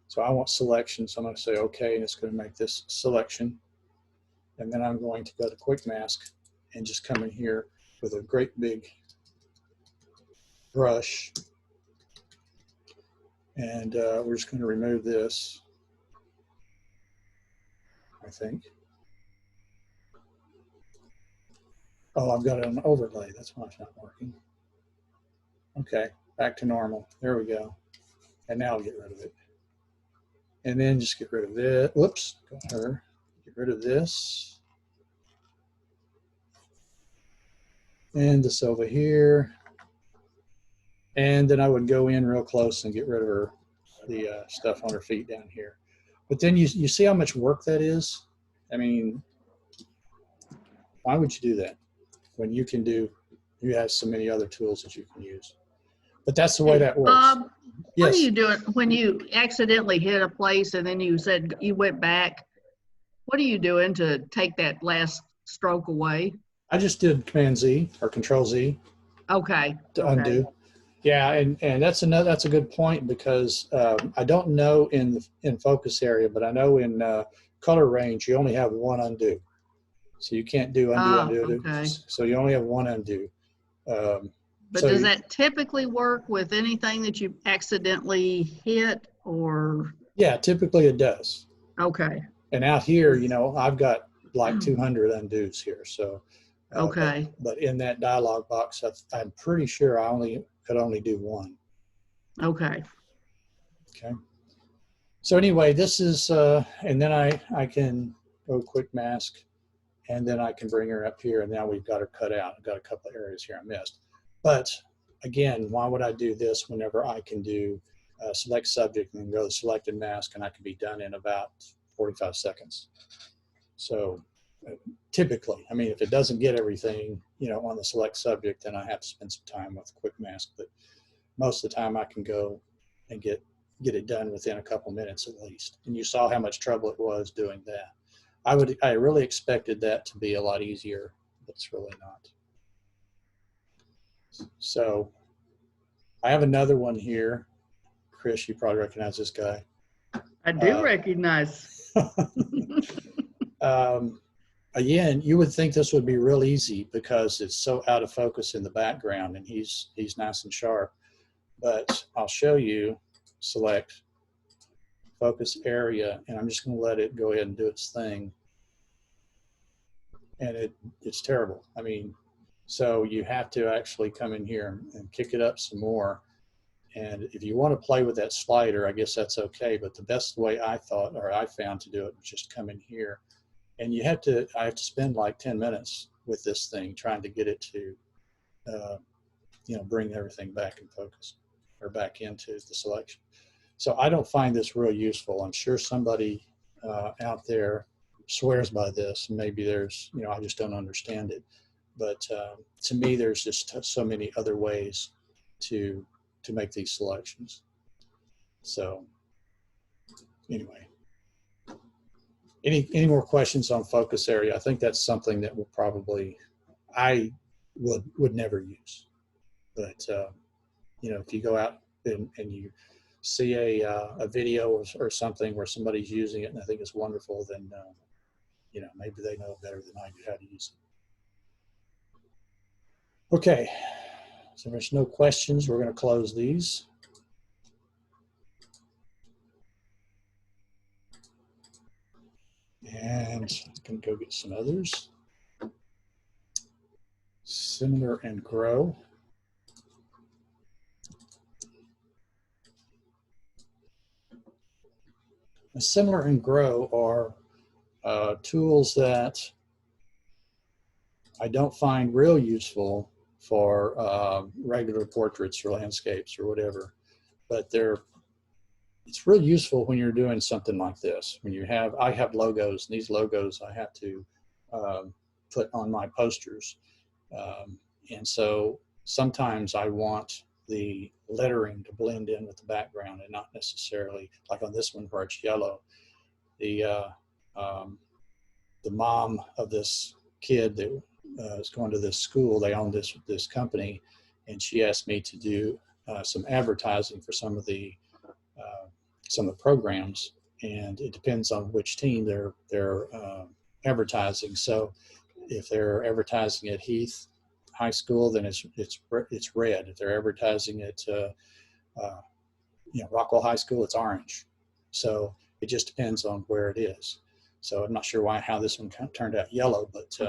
So I want selection, so I'm going to say OK, and it's going to make this selection. And then I'm going to go to quick mask and just come in here with a great big brush. And we're just going to remove this, I think. Oh, I've got it on overlay. That's why it's not working. Okay, back to normal. There we go. And now I'll get rid of it. And then just get rid of this. Whoops, got her. Get rid of this. And this over here. And then I would go in real close and get rid of the stuff on her feet down here. But then you see how much work that is? I mean, why would you do that when you have so many other tools that you can use? But that's the way that works. Yes. What are you doing when you accidentally hit a place and then you said you went back? What are you doing to take that last stroke away? I just did Command Z or Control Z. Okay. To undo. Yeah, and that's a good point, because I don't know in focus area, but I know in color range you only have one undo, so you can't do undo. Okay. So you only have one undo. But so does that typically work with anything that you accidentally hit, or? Yeah, typically it does. Okay. And out here, I've got like 200 undos here, so. Okay. But in that dialog box, I'm pretty sure I could only do one. Okay. Okay. So anyway, this is, and then I can go quick mask, and then I can bring her up here, and now we've got her cut out. I've got a couple of areas here I missed. But again, why would I do this whenever I can do select subject and go to select and mask, and I can be done in about 45 seconds. So typically, I mean, if it doesn't get everything, you know, on the select subject, then I have to spend some time with quick mask. But most of the time I can go and get it done within a couple minutes at least. And you saw how much trouble it was doing that. I really expected that to be a lot easier, but it's really not. So I have another one here. Chris, you probably recognize this guy. I do recognize. Again, you would think this would be real easy because it's so out of focus in the background and he's nice and sharp. But I'll show you, select focus area, and I'm just going to let it go ahead and do its thing. And it's terrible. I mean, so you have to actually come in here and kick it up some more. And if you want to play with that slider, I guess that's okay. But the best way I thought, or I found to do it, was just come in here. And I have to spend like 10 minutes with this thing trying to get it to, you know, bring everything back in focus or back into the selection. So I don't find this real useful. I'm sure somebody out there swears by this. Maybe there's, you know, I just don't understand it. But to me, there's just so many other ways to make these selections. So anyway, any more questions on focus area? I think that's something that will probably, I would never use. But you know, if you go out and you see a video or something where somebody's using it and I think it's wonderful, then you know, maybe they know better than I do how to use it. Okay, so there's no questions. We're going to close these. And I'm going to go get some others. Similar and grow. Similar and grow are tools that I don't find real useful for regular portraits or landscapes or whatever, but it's real useful when you're doing something like this. When I have logos, and these logos I have to put on my posters, and so sometimes I want the lettering to blend in with the background and not necessarily, like on this one where it's yellow. The mom of this kid that is going to this school, they own this company, and she asked me to do some advertising for some of the programs, and it depends on which team they're advertising. So if they're advertising at Heath High School, then it's red. If they're advertising at you know, Rockwell High School, it's orange. So it just depends on where it is. So I'm not sure how this one turned out yellow, but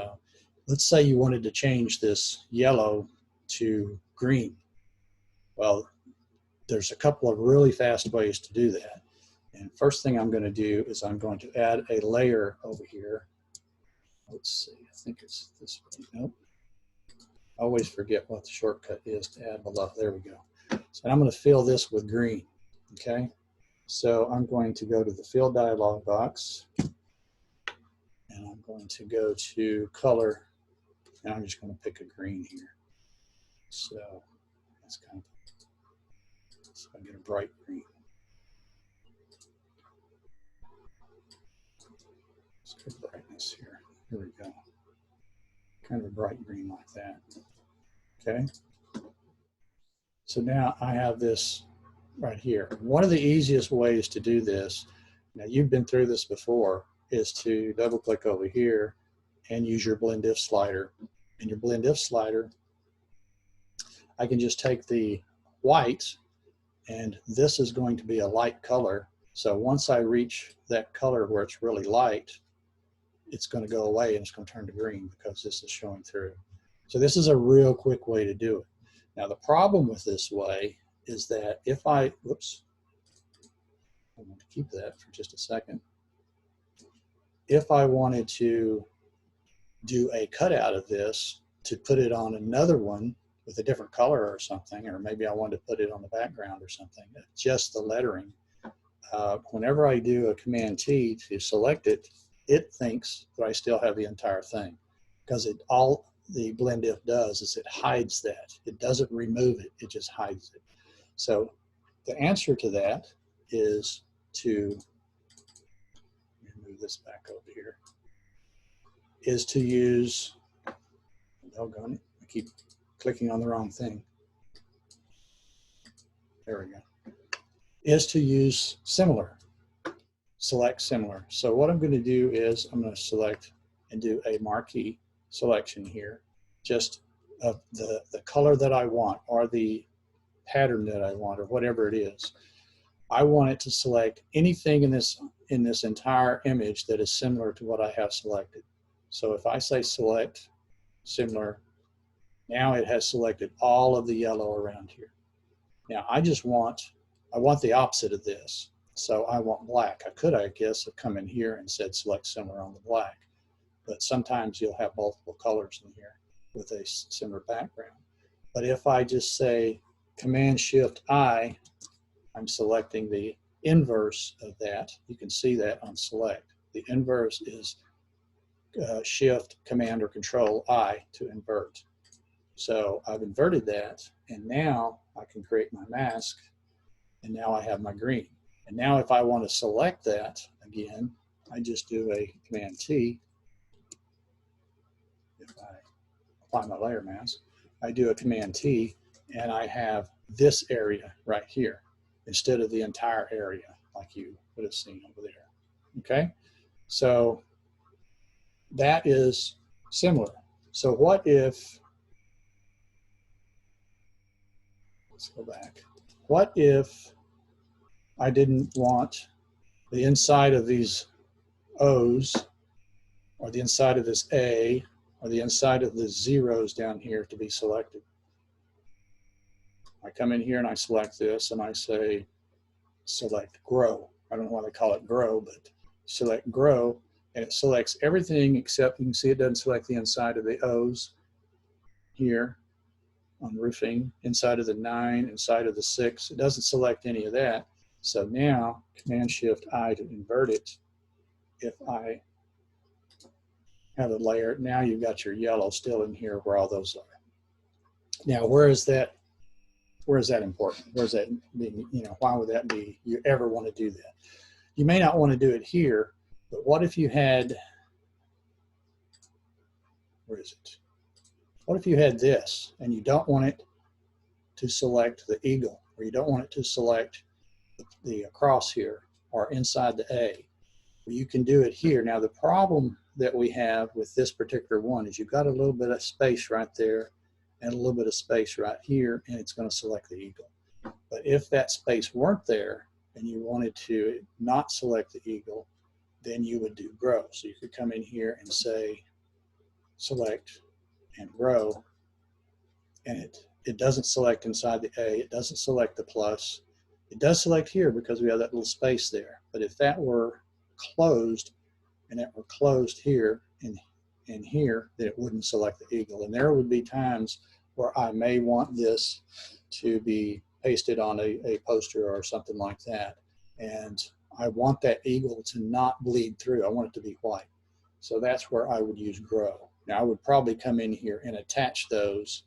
let's say you wanted to change this yellow to green. Well, there's a couple of really fast ways to do that. And first thing I'm going to do is I'm going to add a layer over here. Let's see, I think it's this way. Nope. I always forget what the shortcut is to add below. There we go. So I'm going to fill this with green. Okay. So I'm going to go to the fill dialog box, and I'm going to go to color, and I'm just going to pick a green here. So that's kind of, so I get a bright green. Let's go brightness here. Here we go. Kind of a bright green like that. Okay. So now I have this right here. One of the easiest ways to do this, now you've been through this before, is to double click over here and use your blend if slider. And your blend if slider, I can just take the white, and this is going to be a light color. So once I reach that color where it's really light, it's going to go away and it's going to turn to green because this is showing through. So this is a real quick way to do it. Now the problem with this way is that if I, whoops, I'm going to keep that for just a second. If I wanted to do a cutout of this to put it on another one with a different color or something, or maybe I wanted to put it on the background or something, just the lettering, whenever I do a Command T to select it, it thinks that I still have the entire thing, because all the blend if does is it hides that. It doesn't remove it, it just hides it. So the answer to that is to, let me move this back over here, is to use, doggone it, I keep clicking on the wrong thing. There we go. Is to use similar, select similar. So what I'm going to do is I'm going to select and do a marquee selection here, just of the color that I want, or the pattern that I want, or whatever it is. I want it to select anything in this entire image that is similar to what I have selected. So if I say select similar, now it has selected all of the yellow around here. Now I want the opposite of this. So I want black. I could, I guess, have come in here and said select similar on the black, but sometimes you'll have multiple colors in here with a similar background. But if I just say Command-Shift-I, I'm selecting the inverse of that. You can see that on select. The inverse is Shift, Command, or Control-I to invert. So I've inverted that, and now I can create my mask, and now I have my green. And now if I want to select that again, I just do a Command-T. If I apply my layer mask, I do a Command-T, and I have this area right here instead of the entire area like you would have seen over there. Okay, so that is similar. So what if, let's go back. What if I didn't want the inside of these O's, or the inside of this A, or the inside of the zeros down here to be selected? I come in here and I select this, and I say select grow. I don't know why they call it grow, but select grow, and it selects everything except, you can see it doesn't select the inside of the O's here on roofing, inside of the 9, inside of the 6. It doesn't select any of that. So now Command-Shift-I to invert it. If I have a layer, now you've got your yellow still in here where all those are. Now where is that important? Where's that being, why would that be, you ever want to do that? You may not want to do it here, but what if you had, where is it? What if you had this and you don't want it to select the eagle, or you don't want it to select the cross here or inside the A? Well, you can do it here. Now the problem that we have with this particular one is you've got a little bit of space right there and a little bit of space right here, and it's going to select the eagle. But if that space weren't there and you wanted to not select the eagle, then you would do grow. So you could come in here and say select and grow, and it doesn't select inside the A, it doesn't select the plus. It does select here because we have that little space there. But if that were closed, and it were closed here and here, then it wouldn't select the eagle. And there would be times where I may want this to be pasted on a poster or something like that, and I want that eagle to not bleed through. I want it to be white. So that's where I would use grow. Now I would probably come in here and attach those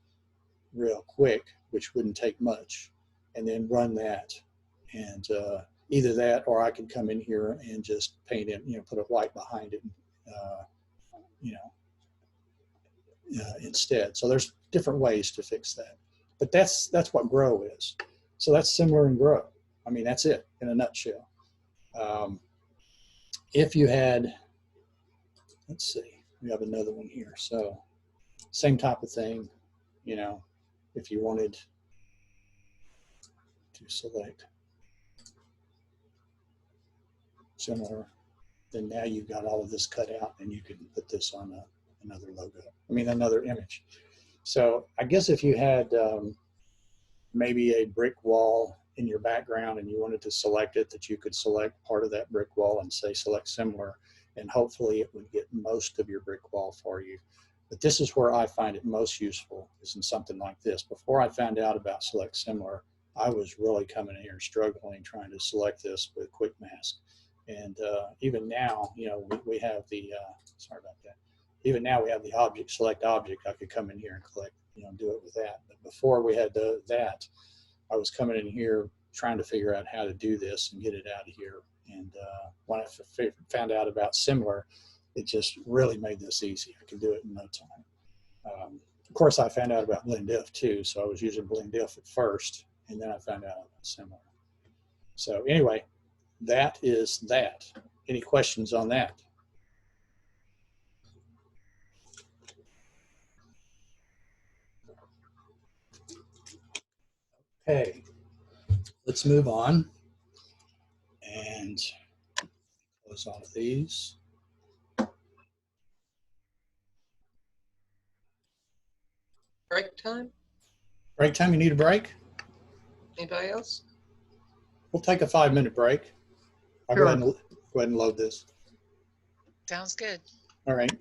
real quick, which wouldn't take much, and then run that. And either that, or I could come in here and just paint it, put a white behind it, instead. So there's different ways to fix that. But that's what grow is. So that's similar in grow. I mean, that's it in a nutshell. If you had, let's see, we have another one here. So same type of thing, if you wanted to select similar, then now you've got all of this cut out and you can put this on another logo, another image. So I guess if you had maybe a brick wall in your background and you wanted to select it, that you could select part of that brick wall and say select similar, and hopefully it would get most of your brick wall for you. But this is where I find it most useful, is in something like this. Before I found out about select similar, I was really coming in here struggling trying to select this with quick mask. And even now, you know, we have the, sorry about that. Even now we have the object, select object. I could come in here and click, you know, do it with that. But before we had that, I was coming in here trying to figure out how to do this and get it out of here. And when I found out about similar, it just really made this easy. I could do it in no time. Of course, I found out about blend diff too, so I was using blend diff at first, and then I found out about similar. So anyway, that is that. Any questions on that? Okay, let's move on and close all of these. Break time? Break time, you need a break? Anybody else? We'll take a 5-minute break. I'll Sure. go ahead and load this. Sounds good. All right.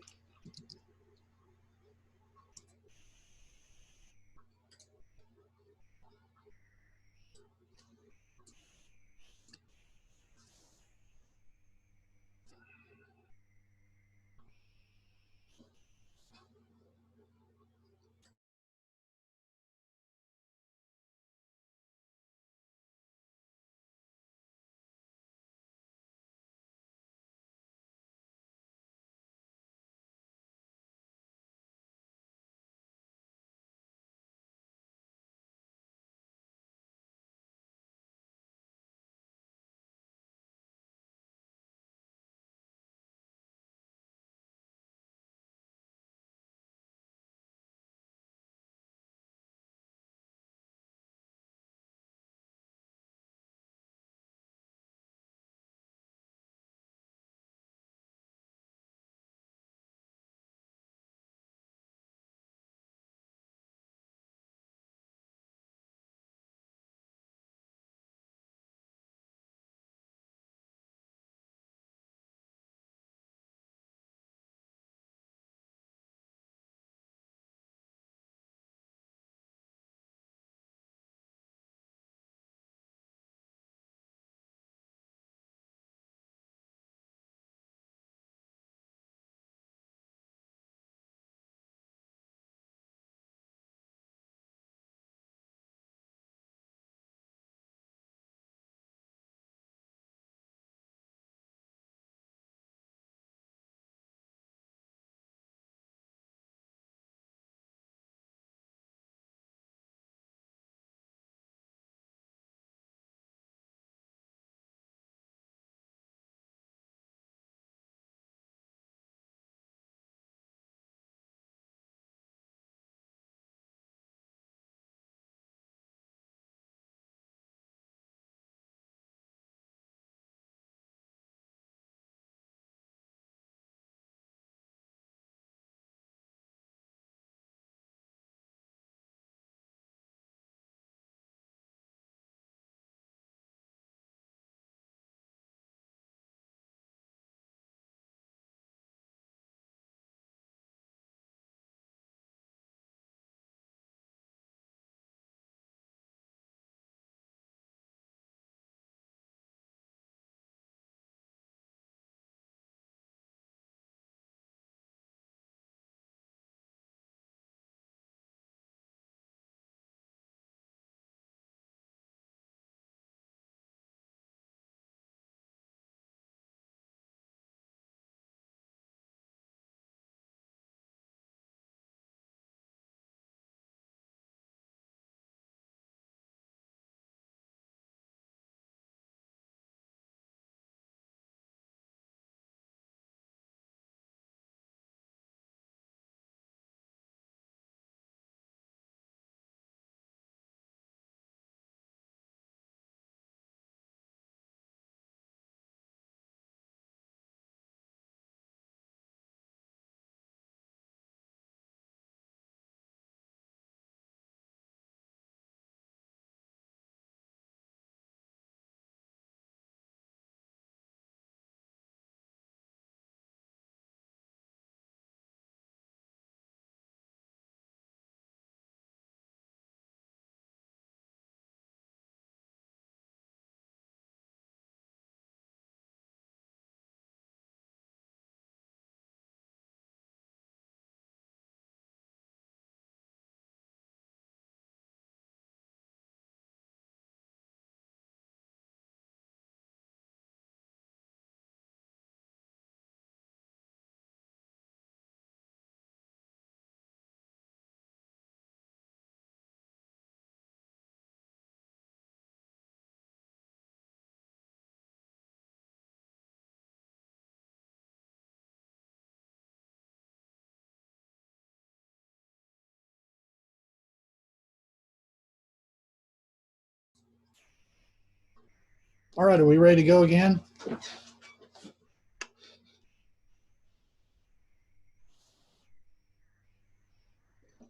All right, are we ready to go again?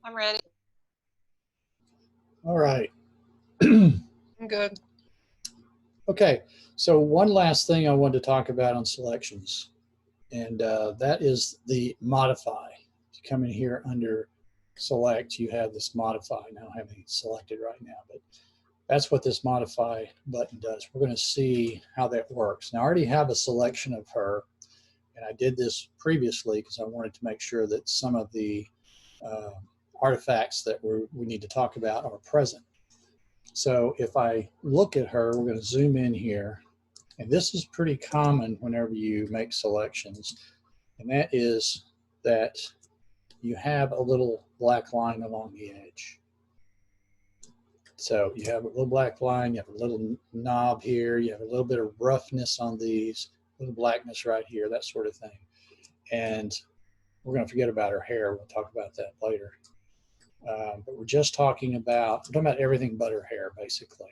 I'm ready. All right. I'm good. Okay, so one last thing I wanted to talk about on selections, and that is the modify. If you come in here under select, you have this modify. Now I don't have anything selected right now, but that's what this modify button does. We're going to see how that works. Now I already have a selection of her, and I did this previously because I wanted to make sure that some of the artifacts that we need to talk about are present. So if I look at her, we're going to zoom in here, and this is pretty common whenever you make selections, and that is that you have a little black line along the edge. So you have a little black line, you have a little knob here, you have a little bit of roughness on these, a little blackness right here, that sort of thing. And we're going to forget about her hair. We'll talk about that later. But we're just talking about everything but her hair, basically.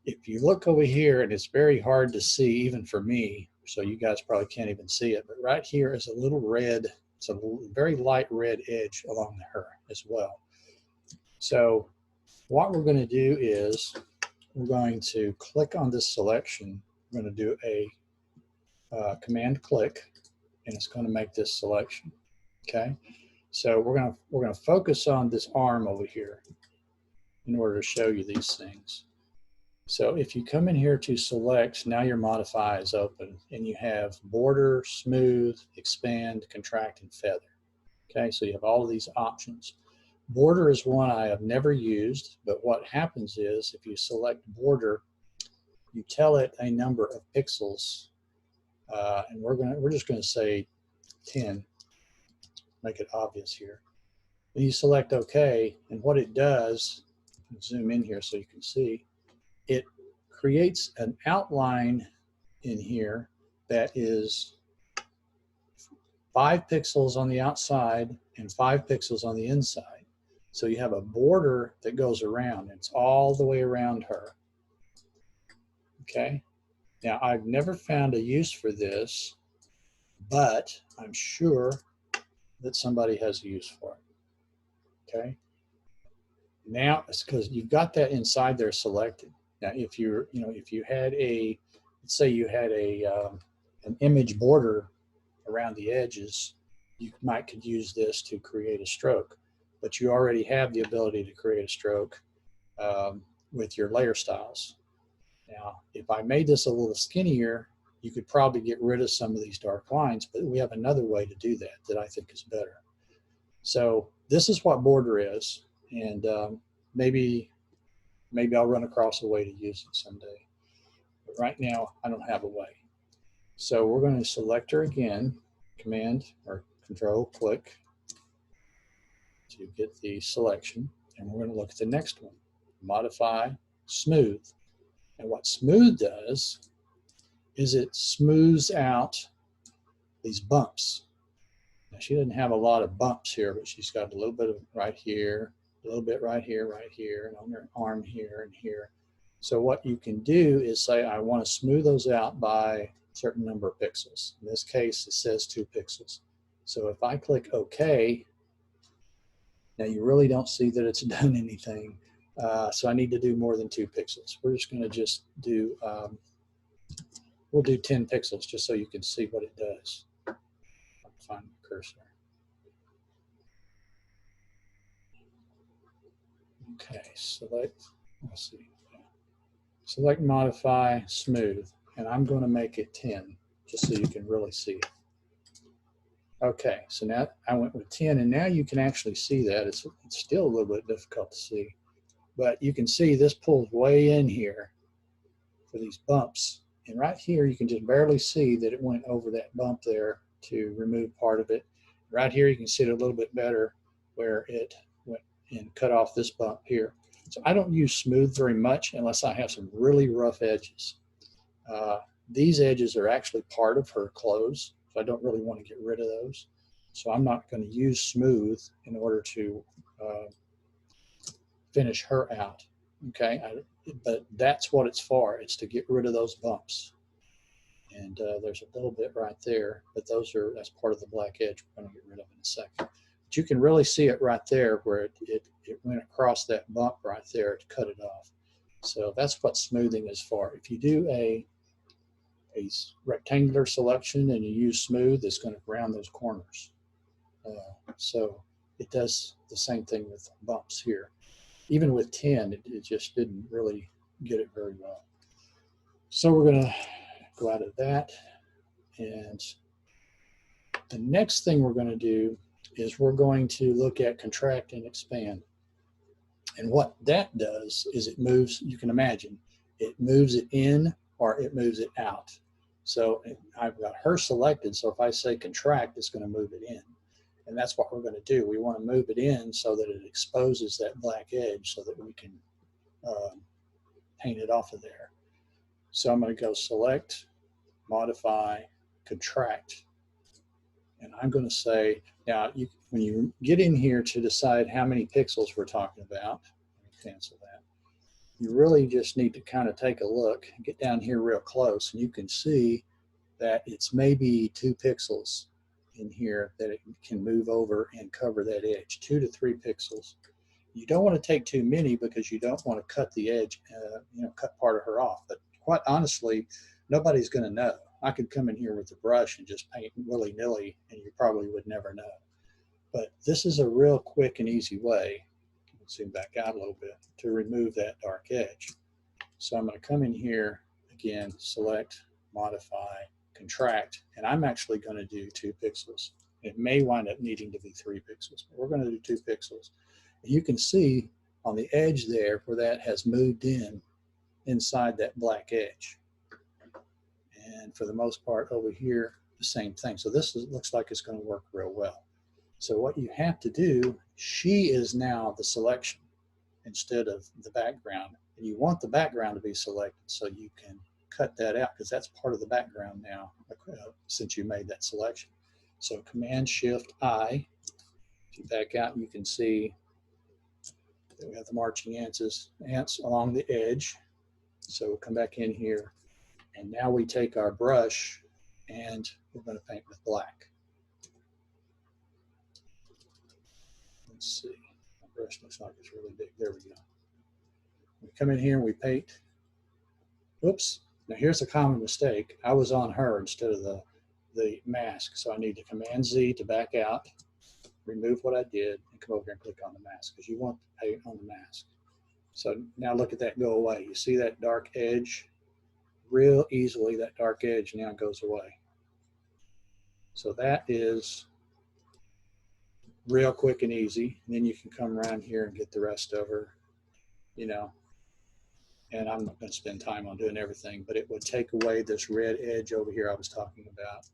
If you look over here, and it's very hard to see, even for me, so you guys probably can't even see it, but right here is a little red, it's a very light red edge along her as well. So what we're going to do is we're going to click on this selection. We're going to do a command click, and it's going to make this selection. Okay, so we're going to focus on this arm over here in order to show you these things. So if you come in here to select, now your modify is open, and you have border, smooth, expand, contract, and feather. Okay, so you have all of these options. Border is one I have never used, but what happens is if you select border, you tell it a number of pixels, and we're just going to say 10, make it obvious here. Then you select OK, and what it does, zoom in here so you can see, it creates an outline in here that is 5 pixels on the outside and 5 pixels on the inside. So you have a border that goes around. It's all the way around her. Okay. Now I've never found a use for this, but I'm sure that somebody has a use for it. Okay. Now it's because you've got that inside there selected. Now if you're, if you had a, let's say you had an image border around the edges, you could use this to create a stroke, but you already have the ability to create a stroke with your layer styles. Now, if I made this a little skinnier, you could probably get rid of some of these dark lines, but we have another way to do that I think is better. So this is what border is, and maybe I'll run across a way to use it someday. But right now, I don't have a way. So we're going to select her again, command or control click to get the selection, and we're going to look at the next one, modify smooth. And what smooth does is it smooths out these bumps. Now she doesn't have a lot of bumps here, but she's got a little bit of right here, a little bit right here, and on her arm here and here. So what you can do is say, I want to smooth those out by a certain number of pixels. In this case, it says 2 pixels. So if I click OK, now you really don't see that it's done anything. So I need to do more than 2 pixels. We're just going to just do, we'll do 10 pixels just so you can see what it does. I'll find the cursor. Okay, select, let's see. Select modify smooth, and I'm going to make it 10 just so you can really see it. Okay, so now I went with 10, and now you can actually see that. It's still a little bit difficult to see, but you can see this pulls way in here for these bumps. And right here, you can just barely see that it went over that bump there to remove part of it. Right here, you can see it a little bit better where it went and cut off this bump here. So I don't use smooth very much unless I have some really rough edges. These edges are actually part of her clothes, so I don't really want to get rid of those. So I'm not going to use smooth in order to finish her out. Okay, but that's what it's for. It's to get rid of those bumps. And there's a little bit right there, but that's part of the black edge we're going to get rid of in a second. But you can really see it right there where it went across that bump right there to cut it off. So that's what smoothing is for. If you do a rectangular selection and you use smooth, it's going to round those corners. So it does the same thing with bumps here. Even with 10, it just didn't really get it very well. So we're going to go out of that. And the next thing we're going to do is we're going to look at contract and expand. And what that does is it moves, you can imagine, it moves it in or it moves it out. So I've got her selected, so if I say contract, it's going to move it in. And that's what we're going to do. We want to move it in so that it exposes that black edge so that we can paint it off of there. So I'm going to go select, modify, contract. And I'm going to say, now when you get in here to decide how many pixels we're talking about, let me cancel that. You really just need to kind of take a look, get down here real close, and you can see that it's maybe 2 pixels in here that it can move over and cover that edge, 2 to 3 pixels. You don't want to take too many because you don't want to cut the edge, cut part of her off. But quite honestly, nobody's going to know. I could come in here with a brush and just paint willy-nilly, and you probably would never know. But this is a real quick and easy way, let's zoom back out a little bit, to remove that dark edge. So I'm going to come in here, again, select, modify, contract, and I'm actually going to do 2 pixels. It may wind up needing to be 3 pixels, but we're going to do 2 pixels. And you can see on the edge there where that has moved in inside that black edge. And for the most part over here, the same thing. So this looks like it's going to work real well. So what you have to do, she is now the selection instead of the background. And you want the background to be selected so you can cut that out because that's part of the background now since you made that selection. So Command-Shift-I, if you back out, you can see that we have the marching ants along the edge. So we'll come back in here. And now we take our brush and we're going to paint with black. Let's see. My brush looks like it's really big. There we go. We come in here and we paint. Oops. Now here's a common mistake. I was on her instead of the mask. So I need to Command-Z to back out, remove what I did, and come over here and click on the mask because you want to paint on the mask. So now look at that go away. You see that dark edge? Real easily that dark edge now goes away. So that is real quick and easy. And then you can come around here and get the rest of her, and I'm not going to spend time on doing everything, but it would take away this red edge over here I was talking about.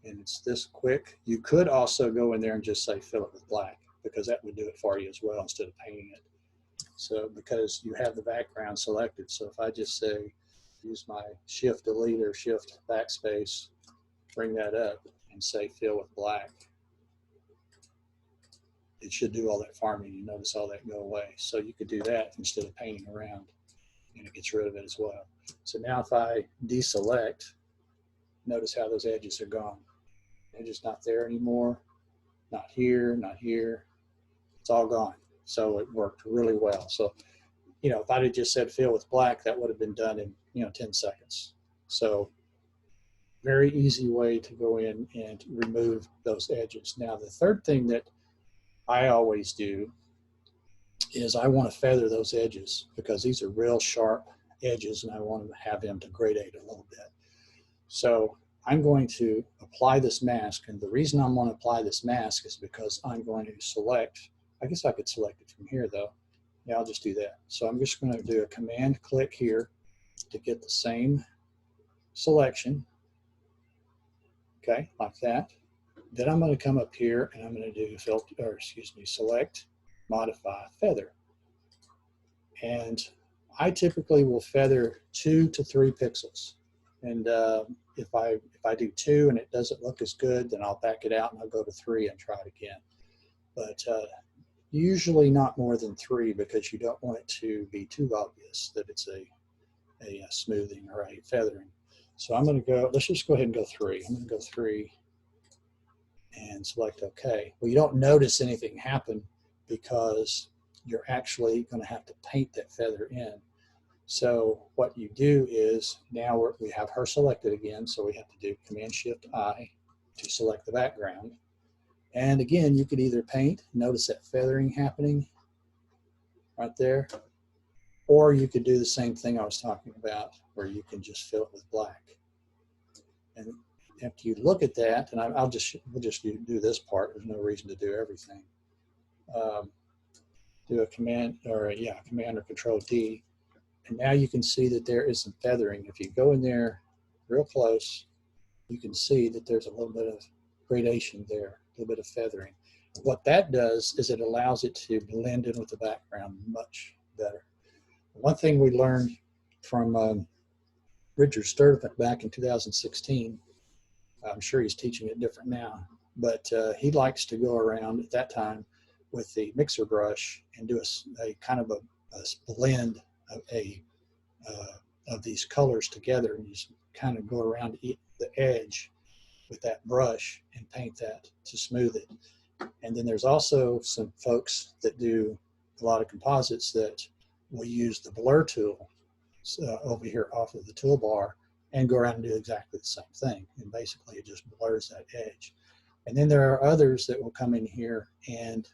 And it's this quick. You could also go in there and just say fill it with black because that would do it for you as well instead of painting it. So because you have the background selected. So if I just say, use my Shift Delete or Shift Backspace, bring that up and say fill with black, it should do all that for me. You notice all that go away. So you could do that instead of painting around and it gets rid of it as well. So now if I deselect, notice how those edges are gone. They're just not there anymore. Not here, not here. It's all gone. So it worked really well. So, if I had just said fill with black, that would have been done in, 10 seconds. So very easy way to go in and remove those edges. Now, the third thing that I always do is I want to feather those edges because these are real sharp edges and I want to have them to gradate a little bit. So I'm going to apply this mask, and the reason I'm going to apply this mask is because I'm going to select, I guess I could select it from here though. Yeah, I'll just do that. So I'm just going to do a command click here to get the same selection. Okay, like that. Then I'm going to come up here and I'm going to do select, modify, feather. And I typically will feather 2 to 3 pixels. And if I do 2 and it doesn't look as good, then I'll back it out and I'll go to 3 and try it again. But Usually not more than 3 because you don't want it to be too obvious that it's a smoothing or a feathering. So I'm going to go, let's just go ahead and go 3. I'm going to go 3 and select OK. Well, you don't notice anything happen because you're actually going to have to paint that feather in. So what you do is now we have her selected again, so we have to do Command-Shift-I to select the background. And again, you could either paint, notice that feathering happening right there, or you could do the same thing I was talking about where you can just fill it with black. And after you look at that, and we'll just do this part, there's no reason to do everything. Do a Command or Control D, and now you can see that there is some feathering. If you go in there real close, you can see that there's a little bit of gradation there, a little bit of feathering. What that does is it allows it to blend in with the background much better. One thing we learned from Richard Sturtevant back in 2016, I'm sure he's teaching it different now, but he likes to go around at that time with the mixer brush and do a kind of a blend of these colors together, and you just kind of go around the edge with that brush and paint that to smooth it. And then there's also some folks that do a lot of composites that will use the blur tool over here off of the toolbar and go around and do exactly the same thing. And basically it just blurs that edge. And then there are others that will come in here and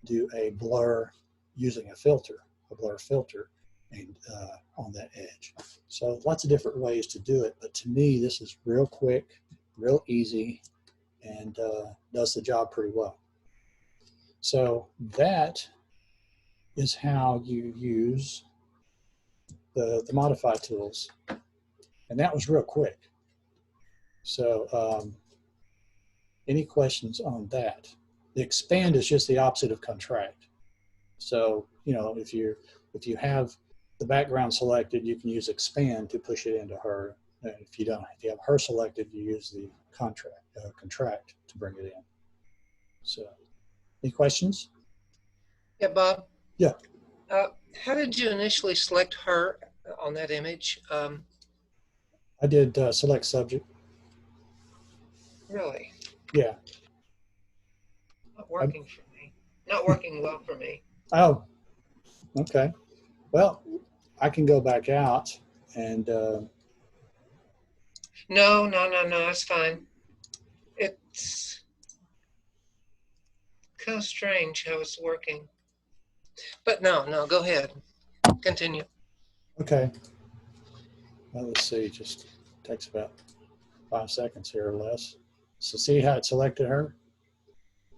do a blur using a blur filter, and on that edge. So lots of different ways to do it, but to me this is real quick, real easy, and does the job pretty well. So that is how you use the modify tools, and that was real quick. So any questions on that? The expand is just the opposite of contract. So if you have the background selected, you can use expand to push it into her. And if you have her selected, you use the contract to bring it in. So any questions? Yeah, Bob. Yeah. How did you initially select her on that image? I did select subject. Really? Yeah. Not working for me. Not working well for me. Oh, okay. Well, I can go back out and No, it's fine. It's kind of strange how it's working. But no, go ahead. Continue. okay. Well, let's see, just takes about 5 seconds here or less. So see how it selected her?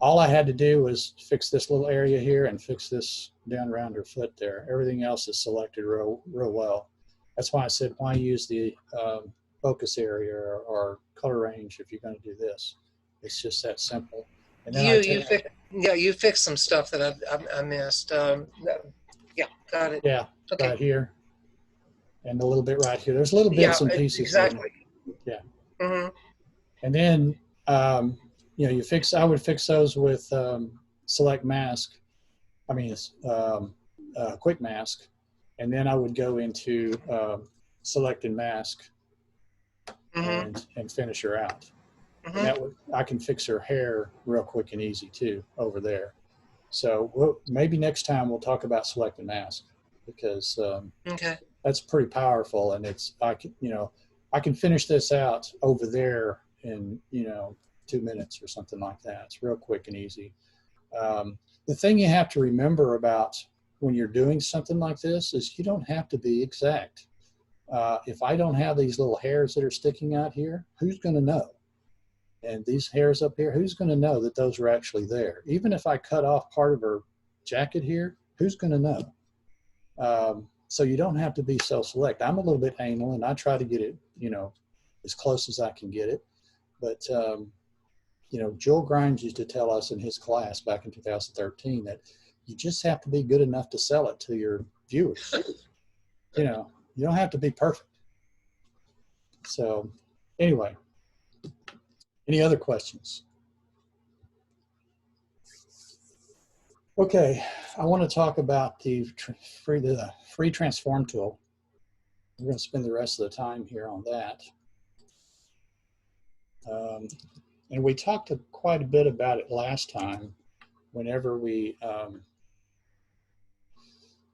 All I had to do was fix this little area here and fix this down around her foot there. Everything else is selected real well. That's why I said, why use the focus area or color range if you're going to do this? It's just that simple. And then you fixed some stuff that I missed. Yeah, got it. Yeah, okay. Right here. And a little bit right here. There's little bits and pieces. Exactly. Yeah. Mm-hmm. And then, I would fix those with select mask. Quick mask. And then I would go into select and mask and finish her out. Mm-hmm. And I can fix her hair real quick and easy too over there. So maybe next time we'll talk about select and mask, because okay. That's pretty powerful, and I can finish this out over there in 2 minutes or something like that. It's real quick and easy. The thing you have to remember about when you're doing something like this is you don't have to be exact. If I don't have these little hairs that are sticking out here, who's going to know? And these hairs up here, who's going to know that those are actually there? Even if I cut off part of her jacket here, who's going to know? So you don't have to be self-select. I'm a little bit anal, and I try to get it, as close as I can get it. But, Joel Grimes used to tell us in his class back in 2013 that you just have to be good enough to sell it to your viewers. You don't have to be perfect. So anyway, any other questions? Okay, I want to talk about the free transform tool. We're going to spend the rest of the time here on that. And we talked quite a bit about it last time whenever we,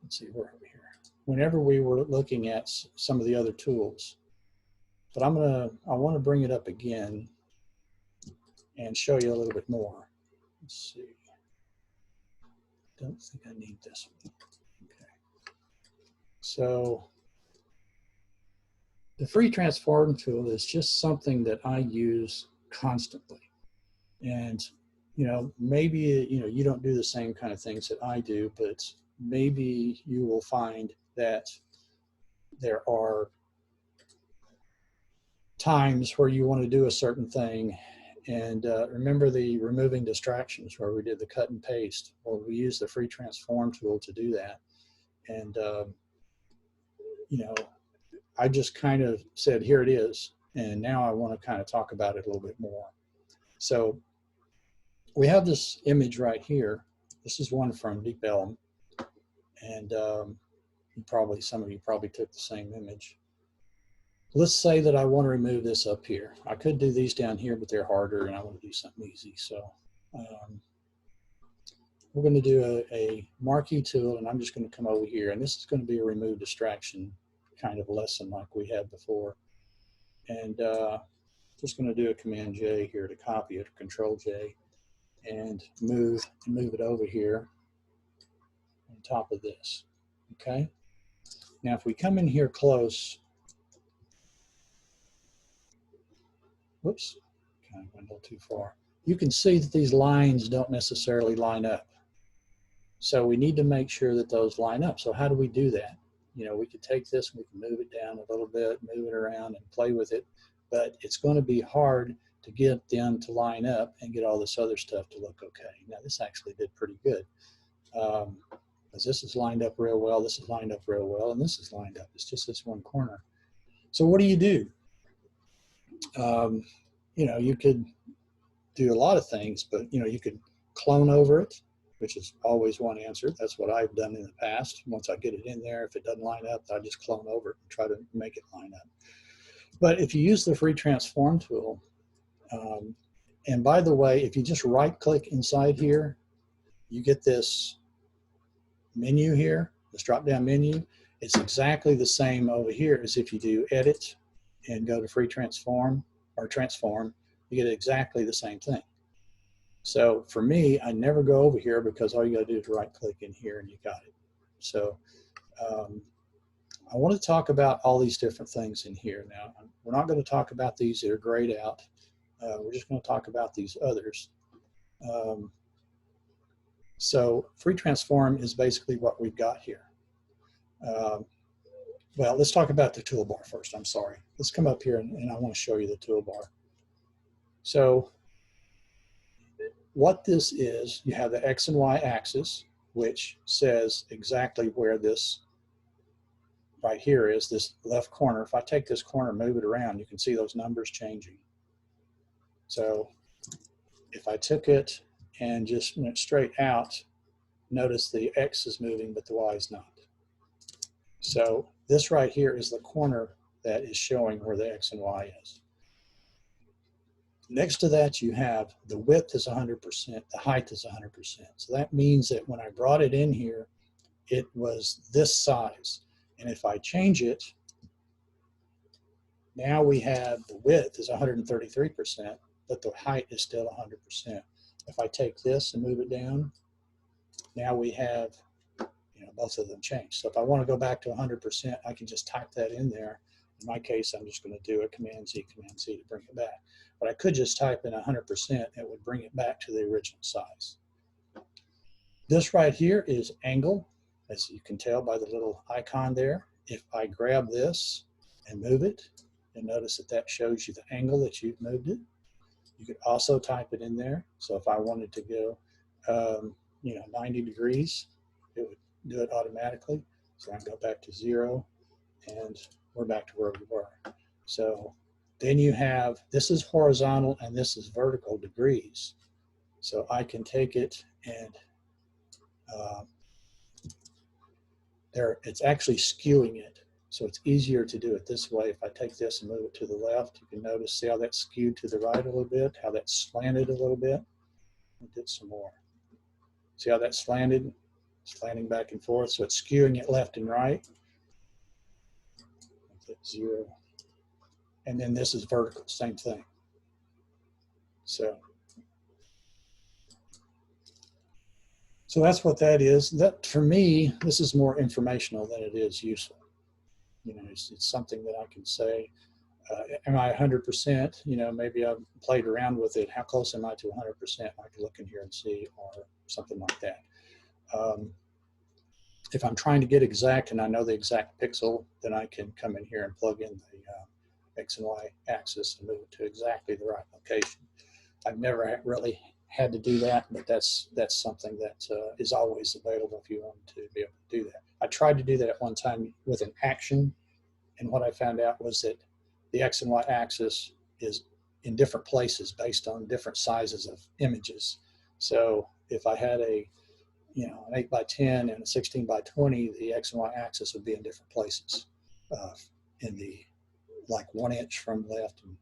let's see, where are we here? Whenever we were looking at some of the other tools. But I want to bring it up again and show you a little bit more. Let's see. Don't think I need this one. Okay. So the free transform tool is just something that I use constantly. And, you know, maybe, you know, you don't do the same kind of things that I do, but maybe you will find that there are times where you want to do a certain thing. And remember the removing distractions where we did the cut and paste? Well, we use the free transform tool to do that. And, you know, I just kind of said, here it is. And now I want to kind of talk about it a little bit more. So we have this image right here. This is one from Deep Elm. And some of you probably took the same image. Let's say that I want to remove this up here. I could do these down here, but they're harder and I want to do something easy. So we're going to do a marquee tool, and I'm just going to come over here, and this is going to be a remove distraction kind of lesson like we had before. And just going to do a Command J here to copy it, or Control J, and move it over here on top of this. Okay. Now, if we come in here close, whoops, kind of went a little too far. You can see that these lines don't necessarily line up. So we need to make sure that those line up. So how do we do that? You know, we could take this and we can move it down a little bit, move it around and play with it, but it's going to be hard to get them to line up and get all this other stuff to look okay. Now this actually did pretty good. Because this is lined up real well, this is lined up real well, and this is lined up. It's just this one corner. So what do? You know, you could do a lot of things, but you know, you could clone over it, which is always one answer. That's what I've done in the past. Once I get it in there, if it doesn't line up, I just clone over it and try to make it line up. But if you use the free transform tool, and by the way, if you just right click inside here, you get this menu here, this drop down menu. It's exactly the same over here as if you do edit and go to free transform or transform, you get exactly the same thing. So for me, I never go over here because all you got to do is right click in here and you got it. So I want to talk about all these different things in here. Now, we're not going to talk about these that are grayed out. We're just going to talk about these others. So free transform is basically what we've got here. Well, let's talk about the toolbar first. I'm sorry. Let's come up here and I want to show you the toolbar. So what this is, you have the X and Y axis, which says exactly where this right here is, this left corner. If I take this corner, move it around, you can see those numbers changing. So if I took it and just went straight out, notice the X is moving, but the Y is not. So this right here is the corner that is showing where the X and Y is. Next to that, you have the width is 100%, the height is 100%. So that means that when I brought it in here, it was this size. And if I change it, now we have the width is 133%, but the height is still 100%. If I take this and move it down, now we have, you know, both of them changed. So if I want to go back to 100%, I can just type that in there. In my case, I'm just going to do a Command Z to bring it back. But I could just type in 100%, it would bring it back to the original size. This right here is angle, as you can tell by the little icon there. If I grab this and move it, and notice that that shows you the angle that you've moved it. You could also type it in there. So if I wanted to go, you know, 90 degrees, it would do it automatically. So I can go back to 0, and we're back to where we were. So then you have, this is horizontal and this is vertical degrees. So I can take it and it's actually skewing it. So it's easier to do it this way. If I take this and move it to the left, you can notice, see how that's skewed to the right a little bit, how that's slanted a little bit. I'll do some more. See how that's slanted? Slanting back and forth, so it's skewing it left and right. Hit 0. And then this is vertical, same thing. So that's what that is. That, for me, this is more informational than it is useful. You know, it's something that I can say, am I 100%? You know, maybe I've played around with it. How close am I to 100%? I can look in here and see, or something like that. If I'm trying to get exact and I know the exact pixel, then I can come in here and plug in the X and Y axis and move it to exactly the right location. I've never really had to do that, but that's something that is always available if you want to be able to do that. I tried to do that at one time with an action, and what I found out was that the X and Y axis is in different places based on different sizes of images. So if I had an 8 by 10 and a 16 by 20, the X and Y axis would be in different places, in the like 1 inch from left and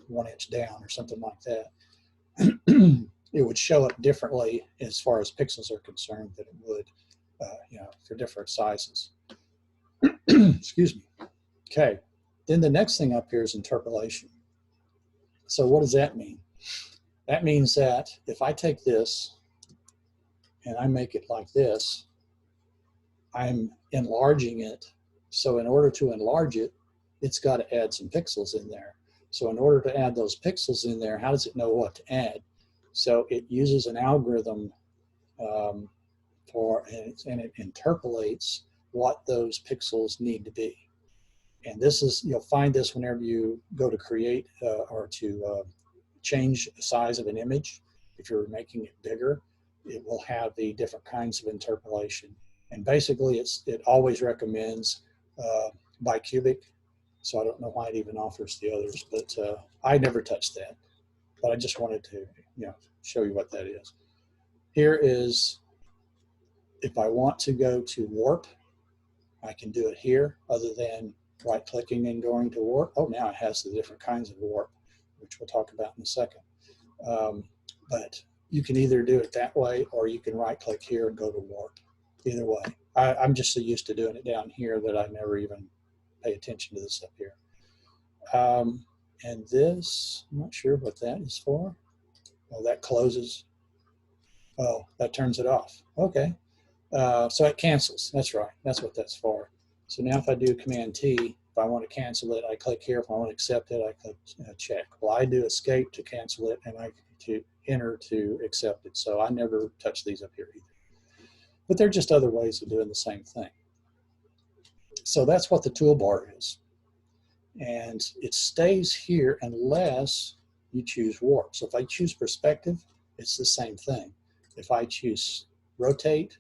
1 inch down or something like that. It would show up differently as far as pixels are concerned than it would, for different sizes. Excuse me. Okay. Then the next thing up here is interpolation. So what does that mean? That means that if I take this and I make it like this, I'm enlarging it. So in order to enlarge it, it's got to add some pixels in there. So in order to add those pixels in there, how does it know what to add? So it uses an algorithm and it interpolates what those pixels need to be. And this is, you'll find this whenever you go to create or to change the size of an image. If you're making it bigger, it will have the different kinds of interpolation. And basically it always recommends bicubic. So I don't know why it even offers the others, but I never touched that. But I just wanted to, show you what that is. Here is, if I want to go to warp, I can do it here other than right-clicking and going to warp. Oh, now it has the different kinds of warp, which we'll talk about in a second. But you can either do it that way or you can right-click here and go to warp. Either way. I'm just so used to doing it down here that I never even pay attention to this up here. And this, I'm not sure what that is for. Oh, that closes. Oh, that turns it off. Okay. So it cancels. That's right. That's what that's for. So now if I do Command T, if I want to cancel it, I click here. If I want to accept it, I click check. Well, I do escape to cancel it, and I to enter to accept it. So I never touch these up here either. But they're just other ways of doing the same thing. So that's what the toolbar is. And it stays here unless you choose warp. So if I choose perspective, it's the same thing. If I choose rotate,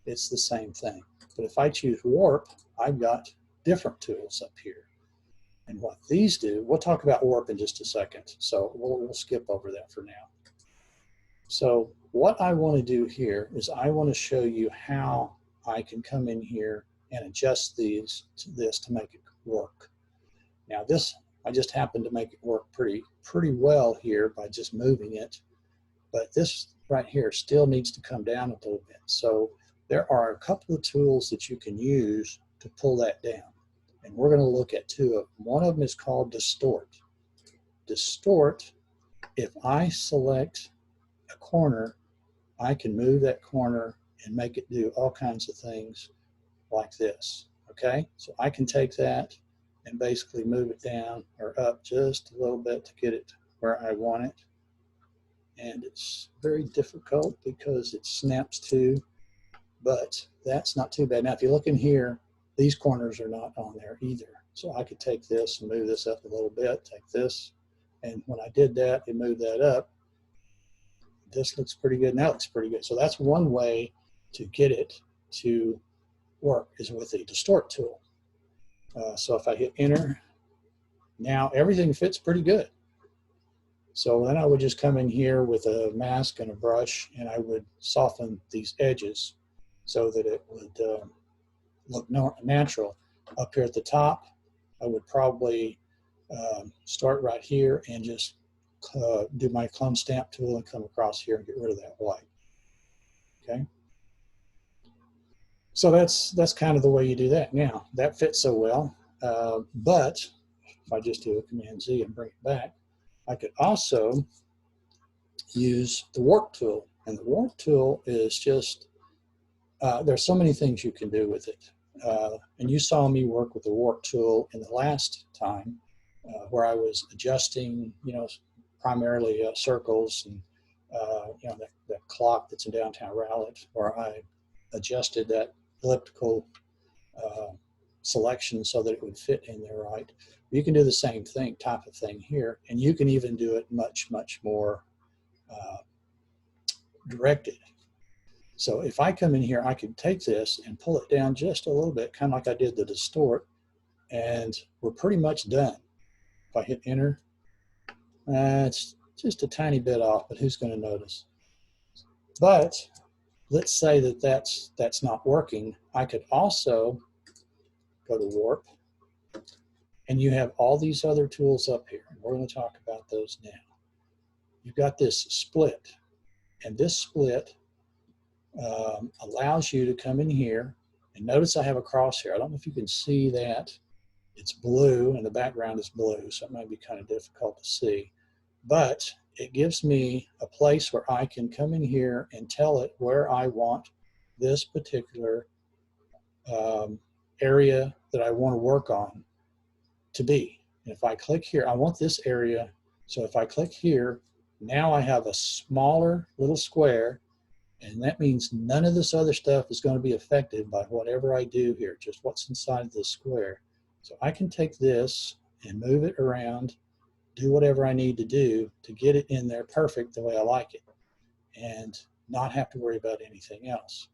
it's the same thing. But if I choose warp, I've got different tools up here. And what these do, we'll talk about warp in just a second. So we'll skip over that for now. So what I want to do here is I want to show you how I can come in here and adjust this to make it work. Now this, I just happened to make it work pretty well here by just moving it. But this right here still needs to come down a little bit. So there are a couple of tools that you can use to pull that down. And we're going to look at two of them. One of them is called Distort. Distort, if I select a corner, I can move that corner and make it do all kinds of things like this. Okay, so I can take that and basically move it down or up just a little bit to get it where I want it. And it's very difficult because it snaps to, but that's not too bad. Now, if you look in here, these corners are not on there either. So I could take this and move this up a little bit, take this, and when I did that, it moved that up. This looks pretty good, and that looks pretty good. So that's one way to get it to work, is with the Distort tool. So if I hit enter, now everything fits pretty good. So then I would just come in here with a mask and a brush, and I would soften these edges so that it would look natural. Up here at the top, I would probably start right here and just do my clone stamp tool and come across here and get rid of that white. Okay. So that's kind of the way you do that. Now, that fits so well, but if I just do a Command Z and bring it back, I could also use the warp tool. And the warp tool is just, there's so many things you can do with it. And you saw me work with the warp tool in the last time where I was adjusting, primarily circles and, that clock that's in downtown Rowlett, where I adjusted that elliptical selection so that it would fit in there right. You can do the same type of thing here, and you can even do it much, much more directed. So if I come in here, I can take this and pull it down just a little bit, kind of like I did the Distort, and we're pretty much done. If I hit enter, it's just a tiny bit off, but who's going to notice? But let's say that that's not working. I could also go to warp, and you have all these other tools up here. We're going to talk about those now. You've got this split, and this split allows you to come in here, and notice I have a crosshair. I don't know if you can see that. It's blue, and the background is blue, so it might be kind of difficult to see. But it gives me a place where I can come in here and tell it where I want this particular area that I want to work on to be. And if I click here, I want this area. So if I click here, now I have a smaller little square, and that means none of this other stuff is going to be affected by whatever I do here, just what's inside this square. So I can take this and move it around, do whatever I need to do to get it in there perfect the way I like it, and not have to worry about anything else.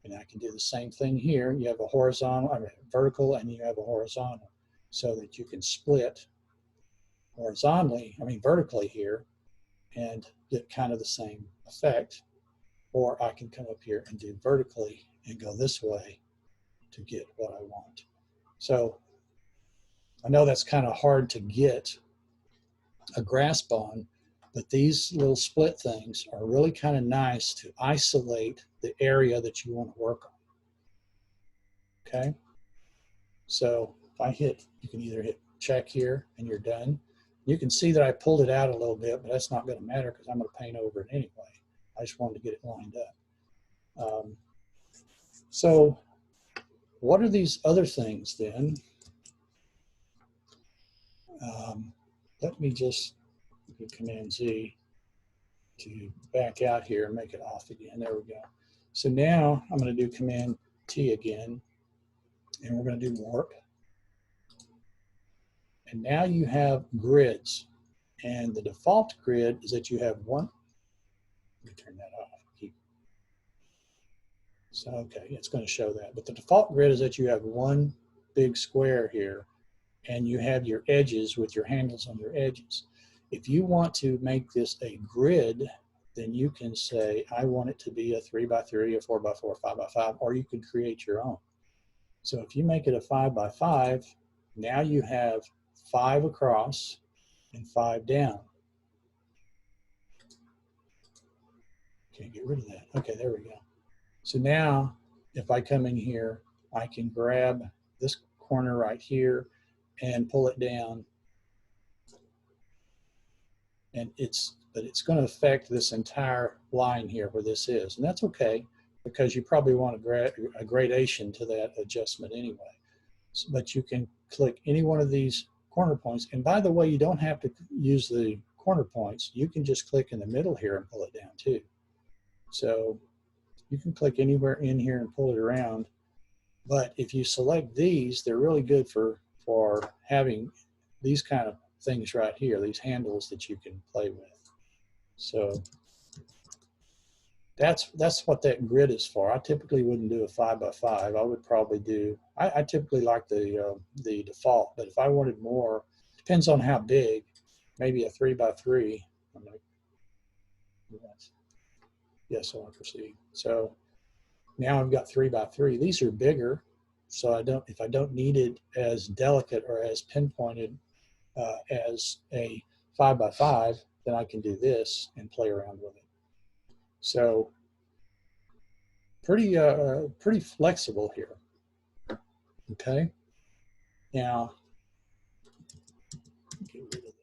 And I can do the same thing here. You have a horizontal, vertical, and you have a horizontal, so that you can split vertically here and get kind of the same effect. Or I can come up here and do vertically and go this way to get what I want. So I know that's kind of hard to get a grasp on, but these little split things are really kind of nice to isolate the area that you want to work on. Okay? So if I hit, you can either hit check here and you're done. You can see that I pulled it out a little bit, but that's not going to matter because I'm going to paint over it anyway. I just wanted to get it lined up. So what are these other things then? Let me just do Command Z to back out here and make it off again. There we go. So now I'm going to do Command T again, and we're going to do warp. And now you have grids. And the default grid is that you have one. Let me turn that off. So, okay, it's going to show that. But the default grid is that you have one big square here, and you have your edges with your handles on your edges. If you want to make this a grid, then you can say, I want it to be a 3x3, a 4x4, 5x5, or you can create your own. So if you make it a 5x5, now you have 5 across and 5 down. Can't get rid of that. Okay, there we go. So now, if I come in here, I can grab this corner right here and pull it down. And it's going to affect this entire line here where this is. And that's okay, because you probably want a gradation to that adjustment anyway. But you can click any one of these corner points. And by the way, you don't have to use the corner points. You can just click in the middle here and pull it down too. So you can click anywhere in here and pull it around. But if you select these, they're really good for having these kind of things right here, these handles that you can play with. So that's what that grid is for. I typically wouldn't do a 5x5. I would probably do, I typically like the default, but if I wanted more, depends on how big, maybe a 3x3 I'm like, yes, I want to proceed. So now I've got 3 by 3. These are bigger, so if I don't need it as delicate or as pinpointed as a 5 by 5, then I can do this and play around with it. So pretty flexible here. Okay. Now get rid of this.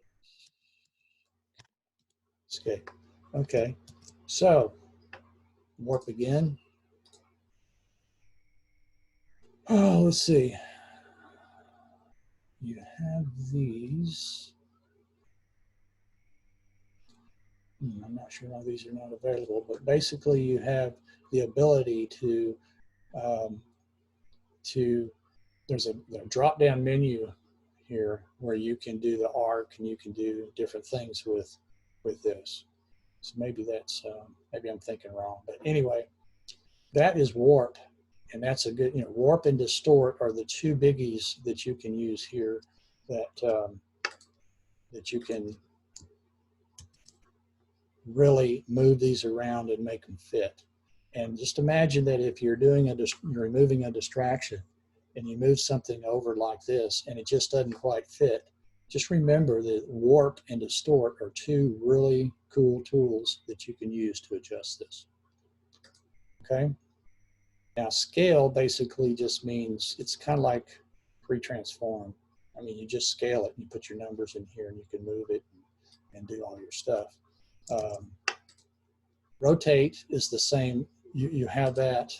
Escape. Okay. So warp again. Oh, let's see. You have these. I'm not sure why these are not available, but basically you have the ability to there's a drop-down menu here where you can do the arc and you can do different things with this. So maybe that's maybe I'm thinking wrong, but anyway, that is warp, and that's a good, warp and distort are the 2 biggies that you can use here that that you can really move these around and make them fit. And just imagine that if you're doing you're removing a distraction and you move something over like this and it just doesn't quite fit, just remember that warp and distort are 2 really cool tools that you can use to adjust this. Okay. Now scale basically just means it's kind of like pre-transform. I mean, you just scale it and you put your numbers in here and you can move it and do all your stuff. Rotate is the same. You have that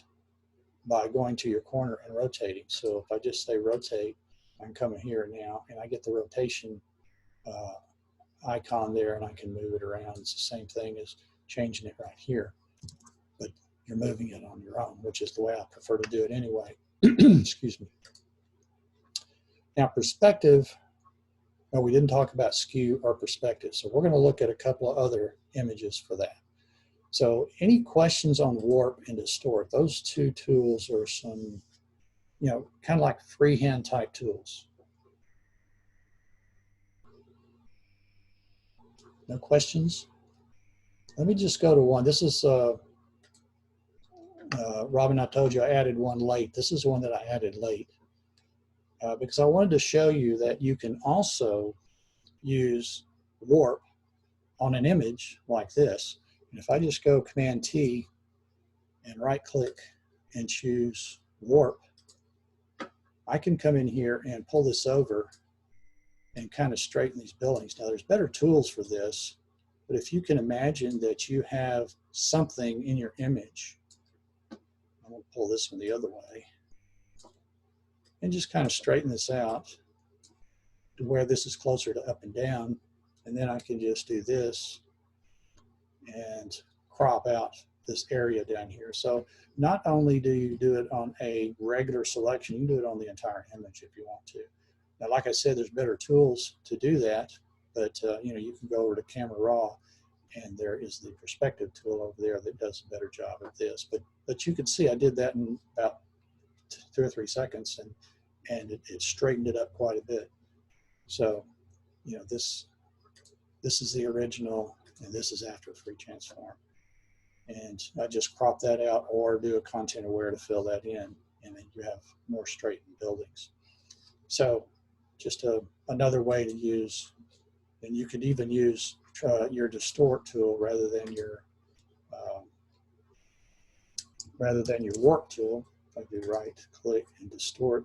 by going to your corner and rotating. So if I just say rotate, I'm coming here now and I get the rotation icon there and I can move it around. It's the same thing as changing it right here, but you're moving it on your own, which is the way I prefer to do it anyway. Excuse me. Now perspective, no, we didn't talk about skew or perspective. So we're going to look at a couple of other images for that. So any questions on warp and distort? Those 2 tools are some, kind of like freehand type tools. No questions? Let me just go to one. This is, Robin, I told you I added one late. This is one that I added late because I wanted to show you that you can also use warp on an image like this. And if I just go Command T and right click and choose warp, I can come in here and pull this over and kind of straighten these buildings. Now there's better tools for this, but if you can imagine that you have something in your image, I'm going to pull this one the other way and just kind of straighten this out to where this is closer to up and down, and then I can just do this and crop out this area down here. So not only do you do it on a regular selection, you can do it on the entire image if you want to. Now, like I said, there's better tools to do that, but you can go over to Camera Raw, and there is the perspective tool over there that does a better job of this. But you can see I did that in about 2 or 3 seconds, and it straightened it up quite a bit. So, this is the original, and this is after free transform. And I just crop that out or do a content aware to fill that in, and then you have more straightened buildings. So just another way to use, and you could even use your distort tool rather than your warp tool. If I do right click and distort,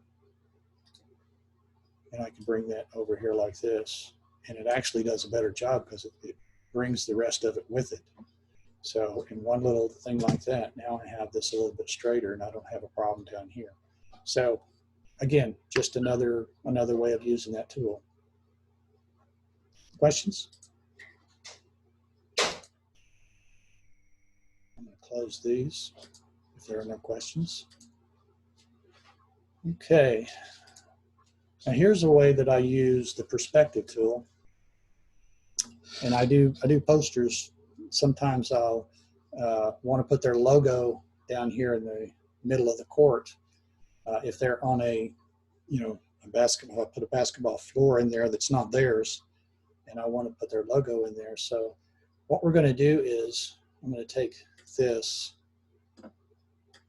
and I can bring that over here like this, and it actually does a better job because it brings the rest of it with it. So in one little thing like that, now I have this a little bit straighter and I don't have a problem down here. So again, just another way of using that tool. Questions? I'm going to close these if there are no questions. Okay. Now here's a way that I use the perspective tool. And I do posters. Sometimes I'll want to put their logo down here in the middle of the court. If they're on a basketball, I put a basketball floor in there that's not theirs, and I want to put their logo in there. So what we're going to do is I'm going to take this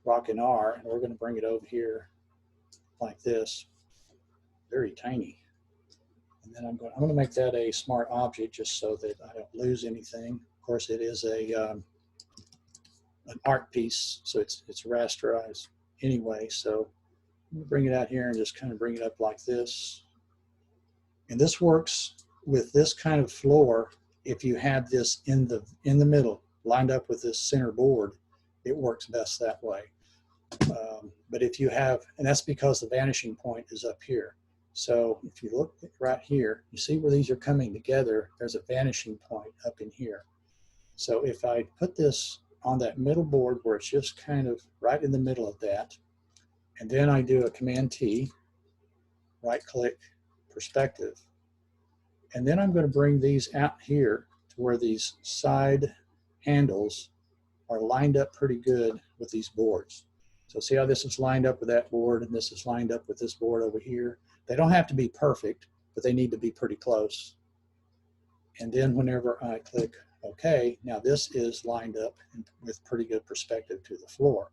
rock and R and we're going to bring it over here like this, very tiny. And then I'm going to make that a smart object just so that I don't lose anything. Of course, it is an art piece, so it's rasterized anyway. So I'm going to bring it out here and just kind of bring it up like this. And this works with this kind of floor. If you have this in the middle, lined up with this center board, it works best that way. But if you have, and that's because the vanishing point is up here. So if you look right here, you see where these are coming together, there's a vanishing point up in here. So if I put this on that middle board where it's just kind of right in the middle of that, and then I do a Command T, right click, perspective, and then I'm going to bring these out here to where these side handles are lined up pretty good with these boards. So see how this is lined up with that board and this is lined up with this board over here? They don't have to be perfect, but they need to be pretty close. And then whenever I click OK, now this is lined up with pretty good perspective to the floor.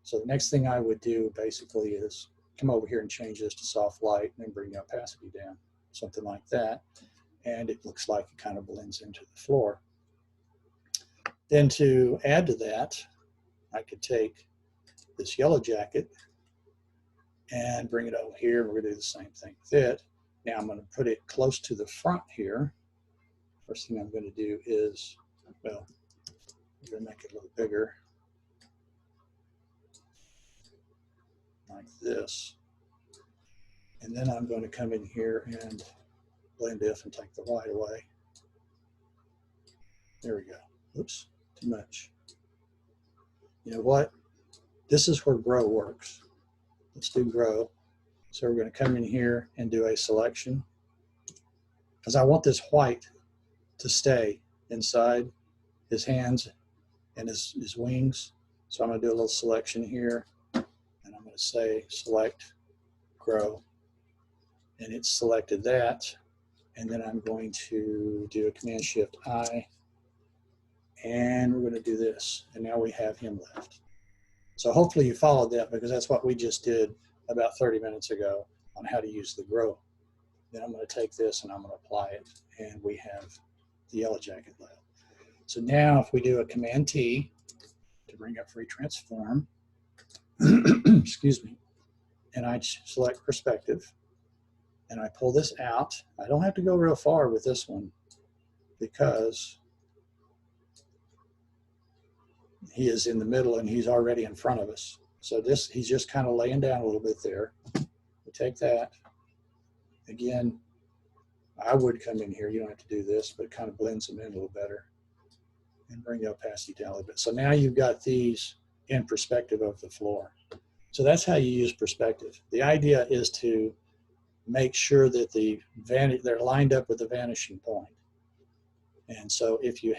So the next thing I would do basically is come over here and change this to soft light and then bring the opacity down, something like that. And it looks like it kind of blends into the floor. Then to add to that, I could take this yellow jacket and bring it over here. We're going to do the same thing with it. Now I'm going to put it close to the front here. First thing I'm going to do is, well, I'm going to make it a little bigger, like this. And then I'm going to come in here and blend if and take the white away. There we go. Oops, too much. You know what? This is where grow works. Let's do grow. So we're going to come in here and do a selection because I want this white to stay inside his hands and his wings. So I'm going to do a little selection here and I'm going to say select grow, and it's selected that. And then I'm going to do a Command Shift I, and we're going to do this. And now we have him left. So hopefully you followed that because that's what we just did about 30 minutes ago on how to use the grow. Then I'm going to take this and I'm going to apply it, and we have the yellow jacket left. So now if we do a Command T to bring up free transform, excuse me, and I select perspective, and I pull this out. I don't have to go real far with this one because he is in the middle and he's already in front of us. So this, he's just kind of laying down a little bit there. We take that. Again, I would come in here. You don't have to do this, but it kind of blends them in a little better and bring the opacity down a little bit. So now you've got these in perspective of the floor. So that's how you use perspective. The idea is to make sure that they're lined up with the vanishing point. And so if you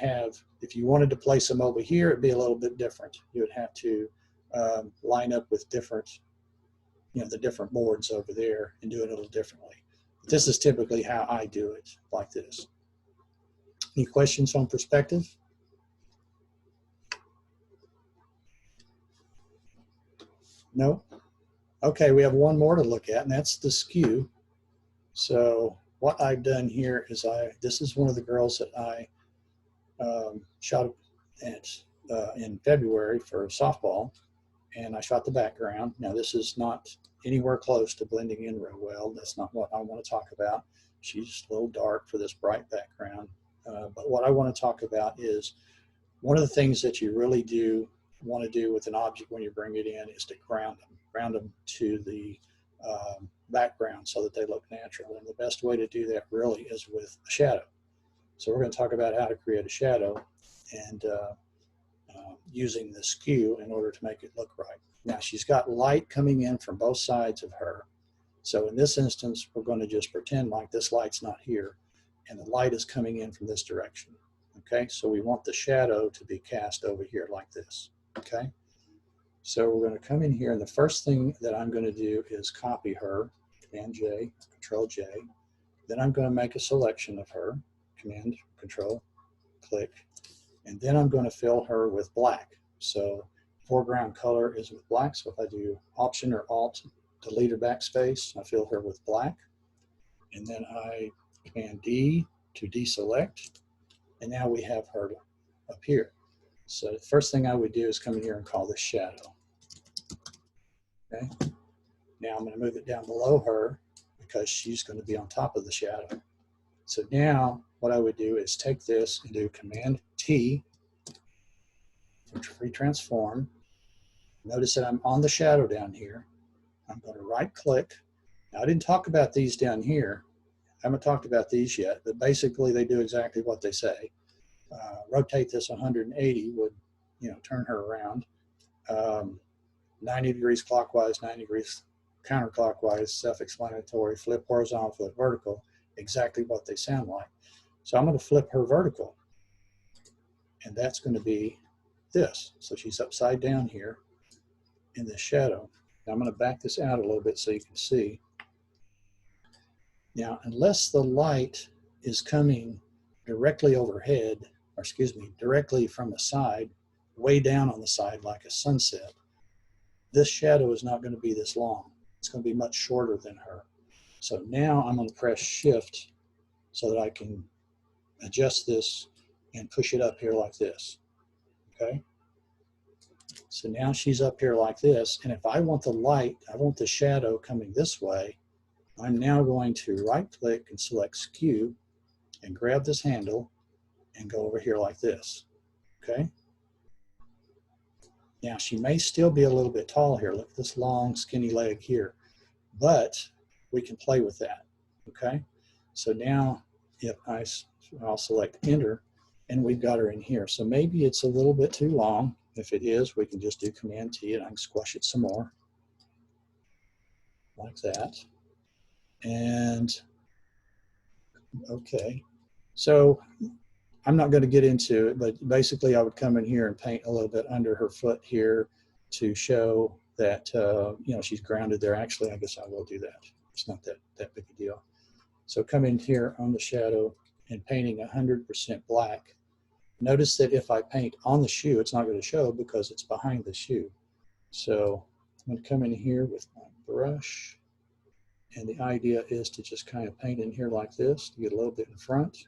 wanted to place them over here, it'd be a little bit different. You would have to line up with different, the different boards over there and do it a little differently. But this is typically how I do it, like this. Any questions on perspective? No? Okay, we have one more to look at, and that's the skew. So what I've done here is this is one of the girls that I shot at in February for softball, and I shot the background. Now this is not anywhere close to blending in real well. That's not what I want to talk about. She's a little dark for this bright background. But what I want to talk about is one of the things that you really do want to do with an object when you bring it in is to ground them to the background so that they look natural. And the best way to do that really is with a shadow. So we're going to talk about how to create a shadow and using the skew in order to make it look right. Now she's got light coming in from both sides of her. So in this instance, we're going to just pretend like this light's not here and the light is coming in from this direction. Okay, so we want the shadow to be cast over here like this. Okay, so we're going to come in here, and the first thing that I'm going to do is copy her, Command J, Control J. Then I'm going to make a selection of her, Command Control click, and then I'm going to fill her with black. So foreground color is with black. So if I do Option or Alt, delete or backspace, I fill her with black. And then I Command D to deselect. And now we have her up here. So the first thing I would do is come in here and call this shadow. Okay. Now I'm going to move it down below her because she's going to be on top of the shadow. So now what I would do is take this and do Command T for free transform. Notice that I'm on the shadow down here. I'm going to right click. Now, I didn't talk about these down here. I haven't talked about these yet, but basically they do exactly what they say. Rotate this 180 would, turn her around. 90 degrees clockwise, 90 degrees counterclockwise, self-explanatory, flip horizontal, flip vertical, exactly what they sound like. So I'm going to flip her vertical, and that's going to be this. So she's upside down here in the shadow. Now I'm going to back this out a little bit so you can see. Now, unless the light is coming directly overhead, or excuse me, directly from the side, way down on the side like a sunset, this shadow is not going to be this long. It's going to be much shorter than her. So now I'm going to press Shift so that I can adjust this and push it up here like this. Okay? So now she's up here like this, and if I want the light, I want the shadow coming this way, I'm now going to right click and select Skew and grab this handle and go over here like this. Okay? Now she may still be a little bit tall here. Look at this long skinny leg here, but we can play with that. Okay? So now if I'll select Enter, and we've got her in here. So maybe it's a little bit too long. If it is, we can just do Command T and I can squash it some more like that. And okay, so I'm not going to get into it, but basically I would come in here and paint a little bit under her foot here to show that she's grounded there. Actually, I guess I will do that. It's not that big a deal. So come in here on the shadow and painting 100% black. Notice that if I paint on the shoe, it's not going to show because it's behind the shoe. So I'm going to come in here with my brush. And the idea is to just kind of paint in here like this to get a little bit in front.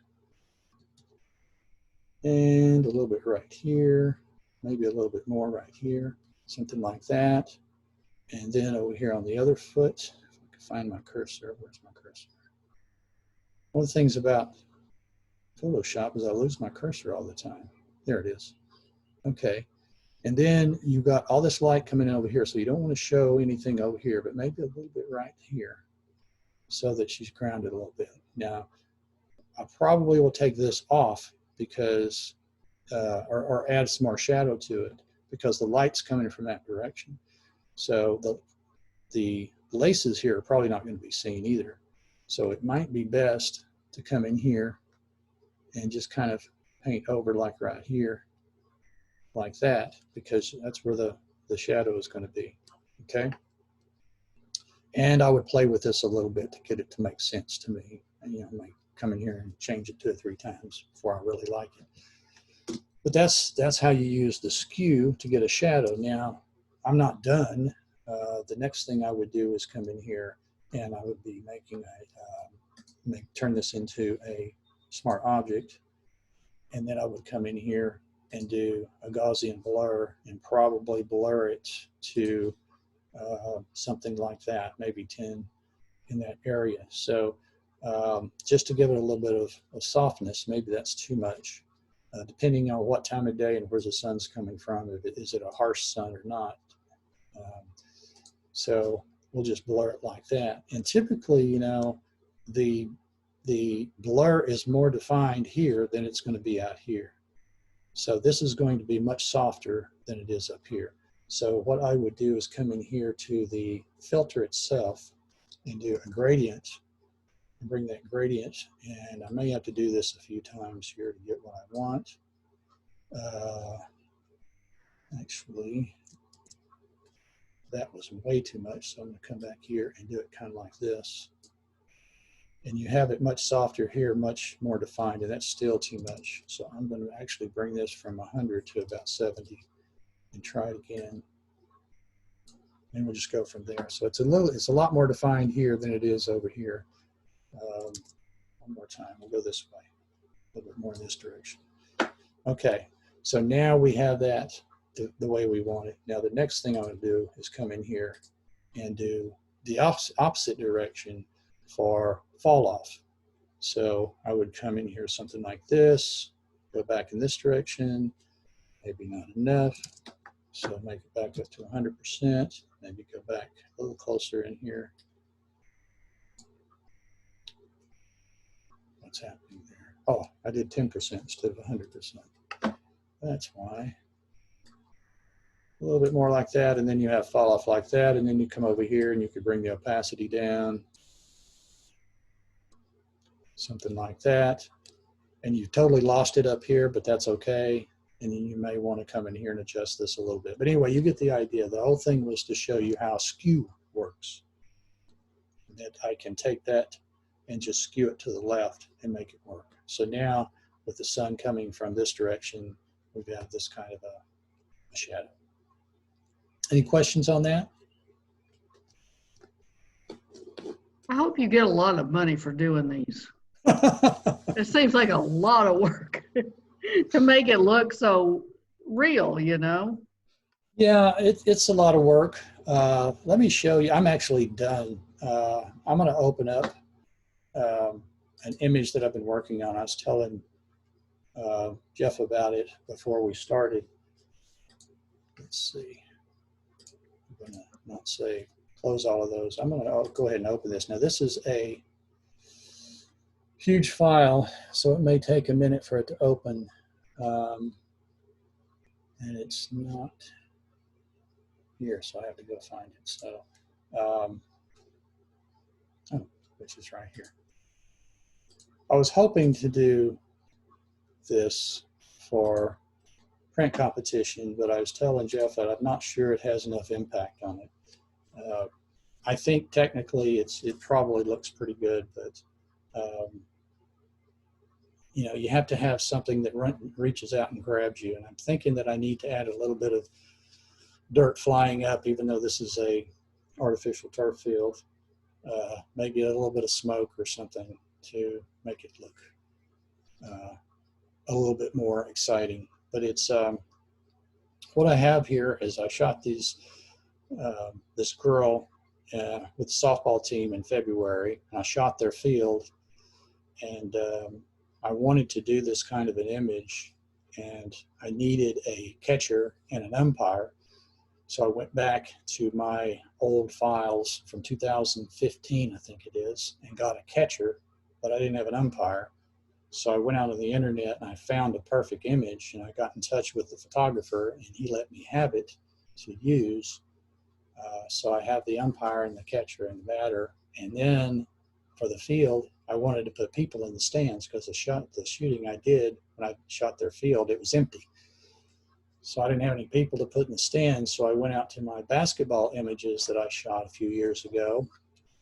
And a little bit right here. Maybe a little bit more right here. Something like that. And then over here on the other foot, if I can find my cursor. Where's my cursor? One of the things about Photoshop is I lose my cursor all the time. There it is. Okay. And then you've got all this light coming in over here. So you don't want to show anything over here, but maybe a little bit right here so that she's grounded a little bit. Now, I probably will take this off because, or add some more shadow to it because the light's coming from that direction. So the laces here are probably not going to be seen either. So it might be best to come in here and just kind of paint over like right here, like that, because that's where the shadow is going to be, okay? And I would play with this a little bit to get it to make sense to me. And, I might come in here and change it 2 or 3 times before I really like it. But that's how you use the skew to get a shadow. Now, I'm not done. The next thing I would do is come in here and I would be making turn this into a smart object. And then I would come in here and do a Gaussian blur and probably blur it to something like that, maybe 10 in that area. So just to give it a little bit of softness, maybe that's too much, depending on what time of day and where the sun's coming from. Is it a harsh sun or not? So we'll just blur it like that. And typically, the blur is more defined here than it's going to be out here. So this is going to be much softer than it is up here. So what I would do is come in here to the filter itself and do a gradient and bring that gradient. And I may have to do this a few times here to get what I want. Actually, that was way too much. So I'm going to come back here and do it kind of like this. And you have it much softer here, much more defined, and that's still too much. So I'm going to actually bring this from 100 to about 70 and try it again. And we'll just go from there. So it's a lot more defined here than it is over here. One more time, we'll go this way, a little bit more in this direction. Okay, so now we have that the way we want it. Now the next thing I'm going to do is come in here and do the opposite direction for fall off. So I would come in here something like this, go back in this direction, maybe not enough. So make it back up to 100%, maybe go back a little closer in here. What's happening there? Oh, I did 10% instead of 100%. That's why. A little bit more like that, and then you have fall off like that, and then you come over here and you could bring the opacity down. Something like that. And you've totally lost it up here, but that's okay. And then you may want to come in here and adjust this a little bit. But anyway, you get the idea. The whole thing was to show you how skew works. That I can take that and just skew it to the left and make it work. So now with the sun coming from this direction, we have this kind of a shadow. Any questions on that? I hope you get a lot of money for doing these. It seems like a lot of work to make it look so real, you know? Yeah, it's a lot of work. Let me show you. I'm actually done. I'm going to open up an image that I've been working on. I was telling Jeff about it before we started. Let's see. I'm going to not say close all of those. I'm going to go ahead and open this. Now, this is a huge file, so it may take a minute for it to open. And it's not here, so I have to go find it. So, which is right here. I was hoping to do this for print competition, but I was telling Jeff that I'm not sure it has enough impact on it. I think technically it probably looks pretty good, but you know, you have to have something that reaches out and grabs you. And I'm thinking that I need to add a little bit of dirt flying up, even though this is a artificial turf field. Maybe a little bit of smoke or something to make it look a little bit more exciting. But it's what I have here is I shot these this girl with the softball team in February. I shot their field, and I wanted to do this kind of an image, and I needed a catcher and an umpire. So I went back to my old files from 2015, I think it is, and got a catcher, but I didn't have an umpire. So I went out on the internet and I found a perfect image, and I got in touch with the photographer, and he let me have it to use. So I have the umpire and the catcher and the batter. And then for the field, I wanted to put people in the stands because the shooting I did when I shot their field, it was empty. So I didn't have any people to put in the stands. So I went out to my basketball images that I shot a few years ago,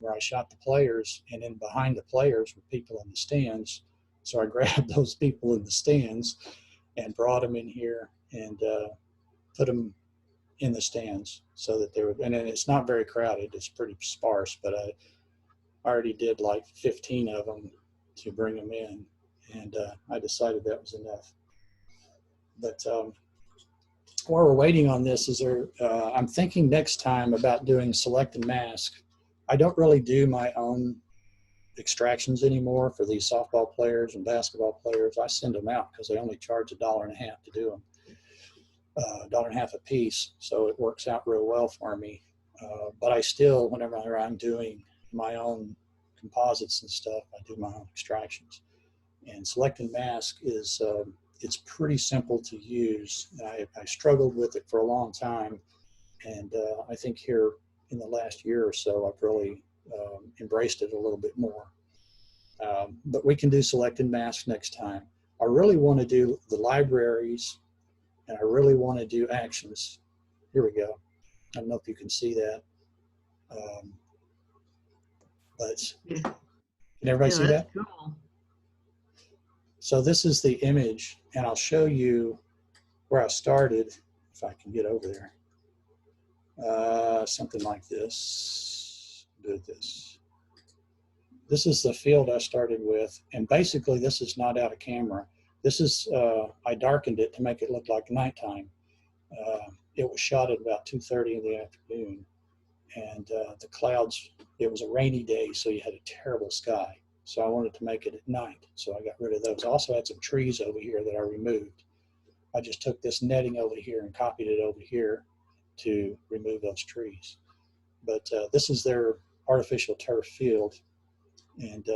where I shot the players, and then behind the players were people in the stands. So I grabbed those people in the stands and brought them in here and put them in the stands so that they would, and then it's not very crowded, it's pretty sparse, but I already did like 15 of them to bring them in, and I decided that was enough. But while we're waiting on this, I'm thinking next time about doing select and mask. I don't really do my own extractions anymore for these softball players and basketball players. I send them out because they only charge $1.50 to do them. $1.50 a piece, so it works out real well for me. But I still, whenever I'm doing my own composites and stuff, I do my own extractions. And select and mask is it's pretty simple to use. I struggled with it for a long time, and I think here in the last year or so, I've really embraced it a little bit more. But we can do select and mask next time. I really want to do the libraries, and I really want to do actions. Here we go. I don't know if you can see that. But Yeah. Can everybody Yeah, see that's that? cool. So this is the image, and I'll show you where I started, if I can get over there. Something like this. Do this. This is the field I started with, and basically this is not out of camera. This is, I darkened it to make it look like nighttime. It was shot at about 2:30 in the afternoon, and the clouds, it was a rainy day, so you had a terrible sky. So I wanted to make it at night, so I got rid of those. I also had some trees over here that I removed. I just took this netting over here and copied it over here to remove those trees. But this is their artificial turf field, and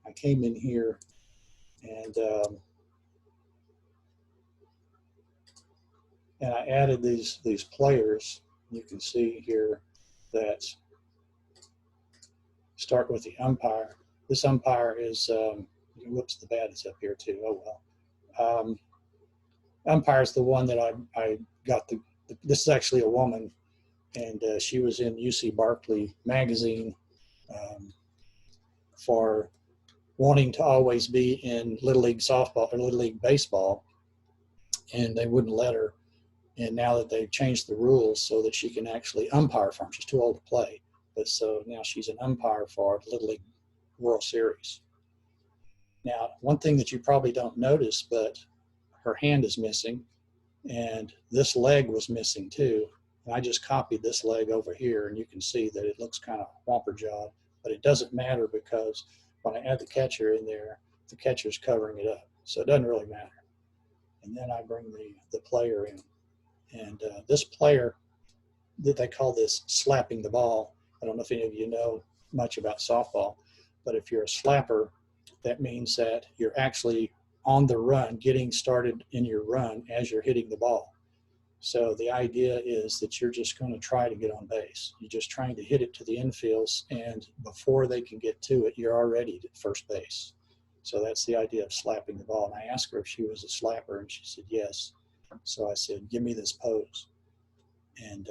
I came in here and I added these players. You can see here that start with the umpire. This umpire is, whoops, the bat is up here too. Oh well. Umpire is the one that I got this is actually a woman, and she was in UC Berkeley magazine for wanting to always be in Little League softball or Little League baseball, and they wouldn't let her. And now that they've changed the rules so that she can actually umpire for them, she's too old to play. But so now she's an umpire for the Little League World Series. Now, one thing that you probably don't notice, but her hand is missing, and this leg was missing too. And I just copied this leg over here, and you can see that it looks kind of whomper jawed, but it doesn't matter because when I add the catcher in there, the catcher's covering it up. So it doesn't really matter. And then I bring the player in. And this player, they call this slapping the ball. I don't know if any of you know much about softball, but if you're a slapper, that means that you're actually on the run, getting started in your run as you're hitting the ball. So the idea is that you're just going to try to get on base. You're just trying to hit it to the infields, and before they can get to it, you're already at first base. So that's the idea of slapping the ball. And I asked her if she was a slapper, and she said yes. So I said, give me this pose. And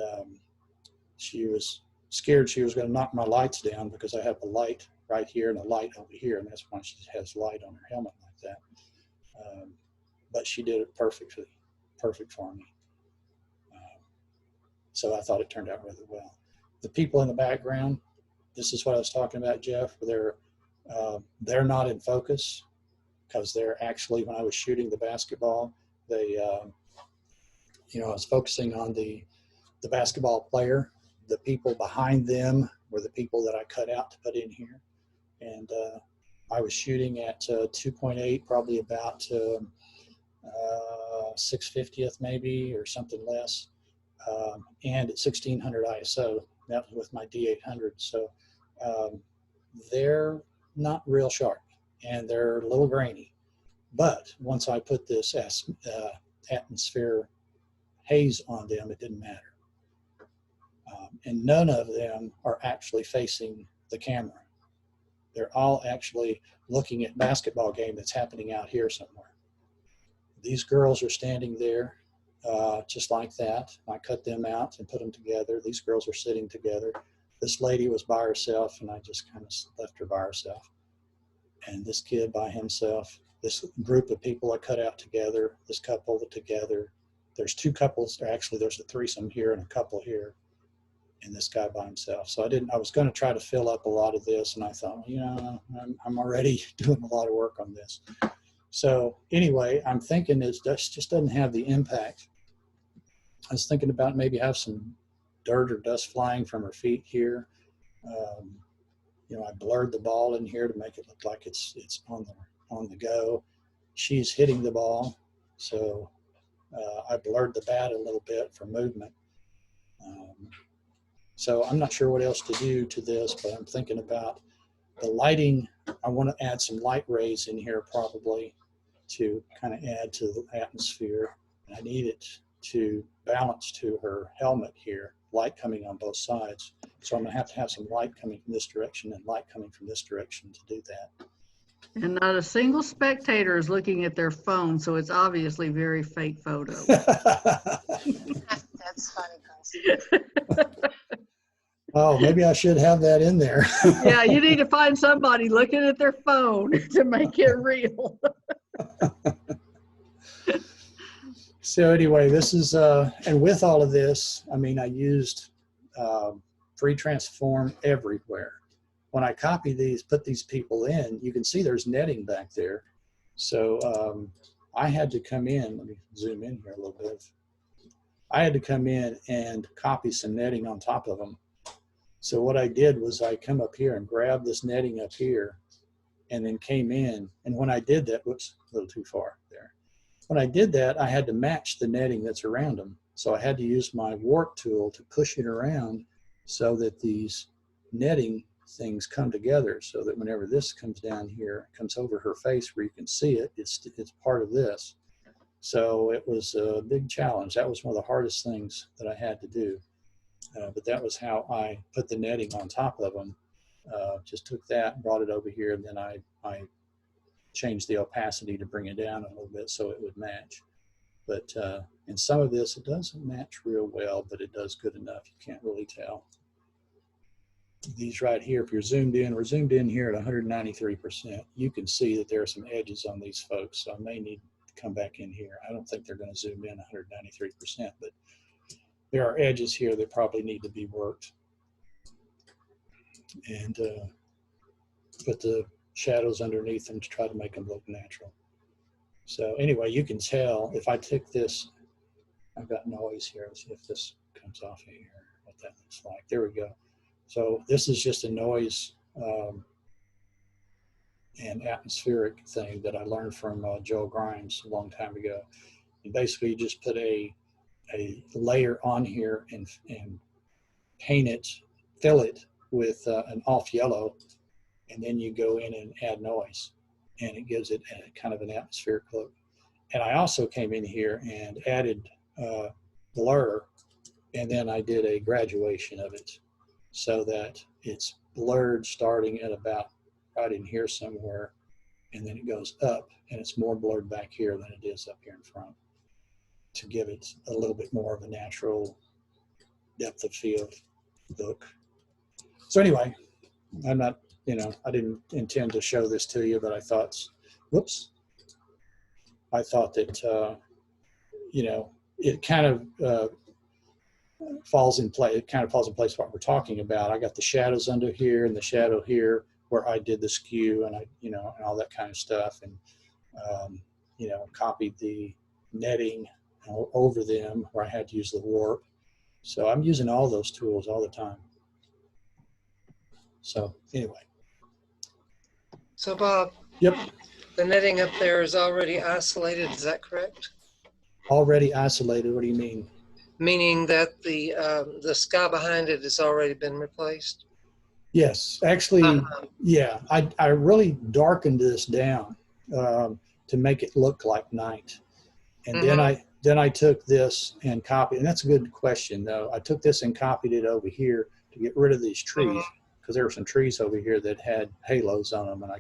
she was scared she was going to knock my lights down because I have a light right here and a light over here, and that's why she has light on her helmet like that. But she did it perfect for me. So I thought it turned out really well. The people in the background, this is what I was talking about, Jeff. They're not in focus because they're actually, when I was shooting the basketball, they, I was focusing on the basketball player. The people behind them were the people that I cut out to put in here. And I was shooting at 2.8, probably about 6/50th maybe, or something less. And at 1600 ISO, that was with my D800. So they're not real sharp, and they're a little grainy. But once I put this atmosphere haze on them, it didn't matter. And none of them are actually facing the camera. They're all actually looking at basketball game that's happening out here somewhere. These girls are standing there just like that. I cut them out and put them together. These girls are sitting together. This lady was by herself, and I just kind of left her by herself. And this kid by himself. This group of people I cut out together. This couple together. There's two couples. Actually, there's a threesome here and a couple here. And this guy by himself. So I was going to try to fill up a lot of this, and I thought, I'm already doing a lot of work on this. So anyway, I'm thinking it just doesn't have the impact. I was thinking about maybe have some dirt or dust flying from her feet here. I blurred the ball in here to make it look like it's on the go. She's hitting the ball, so I blurred the bat a little bit for movement. So I'm not sure what else to do to this, but I'm thinking about the lighting. I want to add some light rays in here probably to kind of add to the atmosphere. I need it to balance to her helmet here, light coming on both sides. So I'm going to have some light coming from this direction and light coming from this direction to do that. And not a single spectator is looking at their phone, so it's obviously very fake photo. That's funny, Chris. Oh, maybe I should have that in there. Yeah, you need to find somebody looking at their phone to make it real. So anyway, this is, and with all of this, I mean, I used free transform everywhere. When I copy these, put these people in, you can see there's netting back there. So I had to come in, let me zoom in here a little bit. I had to come in and copy some netting on top of them. So what I did was I come up here and grabbed this netting up here and then came in. And when I did that, whoops, a little too far there. When I did that, I had to match the netting that's around them. So I had to use my warp tool to push it around so that these netting things come together, so that whenever this comes down here, comes over her face where you can see it, it's part of this. So it was a big challenge. That was one of the hardest things that I had to do. But that was how I put the netting on top of them. Just took that, brought it over here, and then I changed the opacity to bring it down a little bit so it would match. But in some of this, it doesn't match real well, but it does good enough. You can't really tell. These right here, if you're zoomed in, we're zoomed in here at 193%. You can see that there are some edges on these folks, so I may need to come back in here. I don't think they're going to zoom in 193%, but there are edges here that probably need to be worked. And put the shadows underneath them to try to make them look natural. So anyway, you can tell if I take this, I've got noise here. Let's see if this comes off of here, what that looks like. There we go. So this is just a noise and atmospheric thing that I learned from Joe Grimes a long time ago. And basically you just put a layer on here and paint it, fill it with an off yellow, and then you go in and add noise, and it gives it a kind of an atmospheric look. And I also came in here and added blur, and then I did a graduation of it so that it's blurred starting at about right in here somewhere, and then it goes up, and it's more blurred back here than it is up here in front, to give it a little bit more of a natural depth of field look. So anyway, I'm not, I didn't intend to show this to you, but I thought, whoops, I thought that, it kind of falls in place. It kind of falls in place what we're talking about. I got the shadows under here and the shadow here where I did the skew and and all that kind of stuff, and copied the netting over them where I had to use the warp. So I'm using all those tools all the time. So anyway. So Bob, Yep. the netting up there is already isolated, is that correct? Already isolated, what do you mean? Meaning that the sky behind it has already been replaced? Yes, actually, yeah, I really darkened this down to make it look like night. And then I took this and copied, and that's a good question though. I took this and copied it over here to get rid of these trees, because there were some trees over here that had halos on them, and I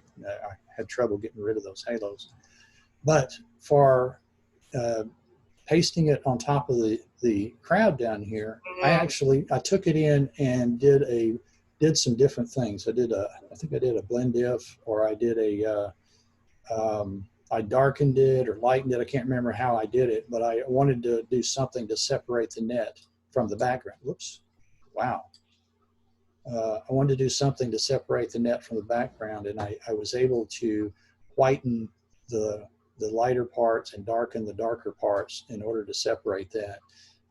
had trouble getting rid of those halos. But for pasting it on top of the crowd down here, I took it in and did some different things. I think I did a blend diff, or I did I darkened it or lightened it. I can't remember how I did it, but I wanted to do something to separate the net from the background. Whoops, wow. I wanted to do something to separate the net from the background, and I was able to whiten the lighter parts and darken the darker parts in order to separate that.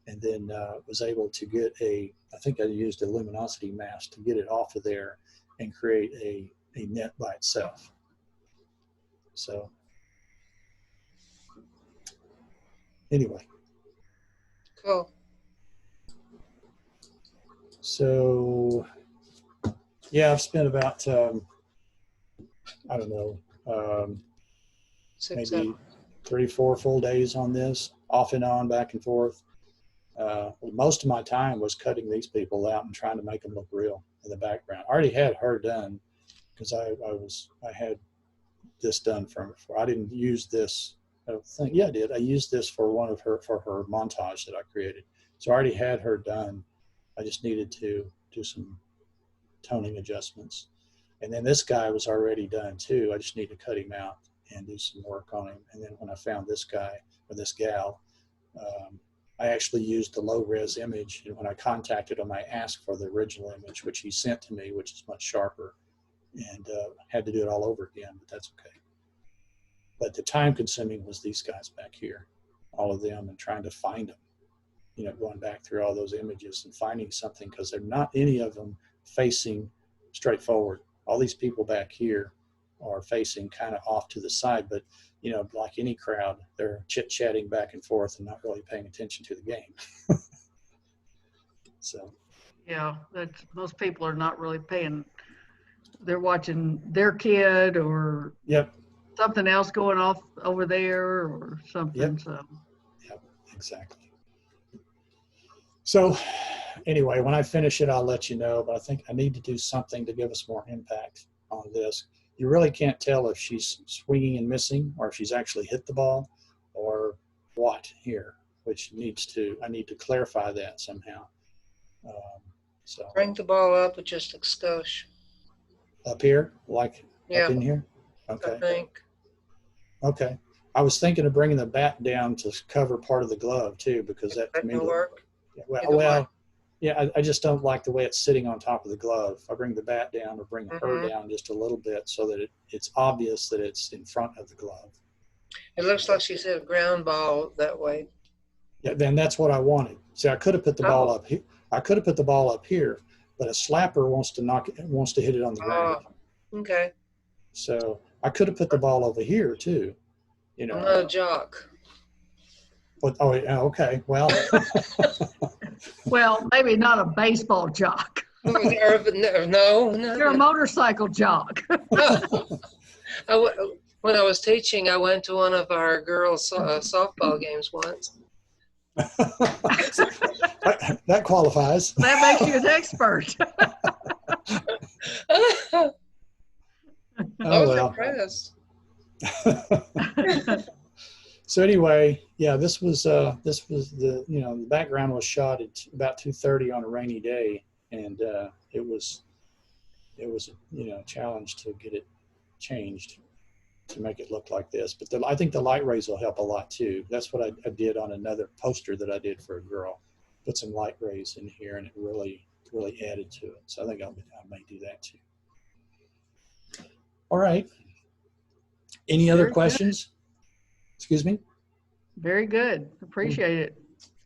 And then was able to get I think I used a luminosity mask to get it off of there and create a net by itself. So anyway. Cool. So yeah, I've spent about, I don't know, maybe 3 or 4 full days on this, off and on, back and forth. Most of my time was cutting these people out and trying to make them look real in the background. I already had her done because I had this done I didn't use this thing. Yeah, I did. I used this for for her montage that I created. So I already had her done. I just needed to do some toning adjustments. And then this guy was already done too. I just need to cut him out and do some work on him. And then when I found this guy or this gal, I actually used the low res image. And when I contacted him, I asked for the original image, which he sent to me, which is much sharper, and had to do it all over again, but that's okay. But the time consuming was these guys back here, all of them, and trying to find them, you know, going back through all those images and finding something, because they're not any of them facing straight forward. All these people back here are facing kind of off to the side, but you know, like any crowd, they're chit-chatting back and forth and not really paying attention to the game. So Yeah, that's, most people are not really paying. They're watching their kid or yep, something else going off over there or something. Yep. So yep, exactly. So anyway, when I finish it, I'll let you know, but I think I need to do something to give us more impact on this. You really can't tell if she's swinging and missing or if she's actually hit the ball or what here, which needs to, I need to clarify that somehow. So Bring the ball up with just a skosh. up here, like Yeah, up in here? I Okay, think. okay. I was thinking of bringing the bat down to cover part of the glove too, because that to That me, will work. Either well, way. yeah, I just don't like the way it's sitting on top of the glove. I bring the bat down or bring her Mhm. down just a little bit so that it's obvious that it's in front of the glove. It looks like she's hit a ground ball that way. Yeah, then that's what I wanted. See, I could have put the ball Oh. up here. I could have put the ball up here, but a slapper wants to hit it on the ground. Okay. So I could have put the ball over here too, you I'm know. not a jock. But oh, yeah, okay, well. well, maybe not a baseball jock. No. You're a motorcycle jock. When I was teaching, I went to one of our girls' softball games once. That qualifies. That makes you an expert. I Oh, was well. impressed. So anyway, yeah, this was the, you know, the background was shot at about 2:30 on a rainy day, and it was you know, a challenge to get it changed to make it look like this. But I think the light rays will help a lot too. That's what I did on another poster that I did for a girl. Put some light rays in here, and it really added to it. So I think I may do that too. All right. Any other Very questions? Excuse me? Very good. Appreciate it.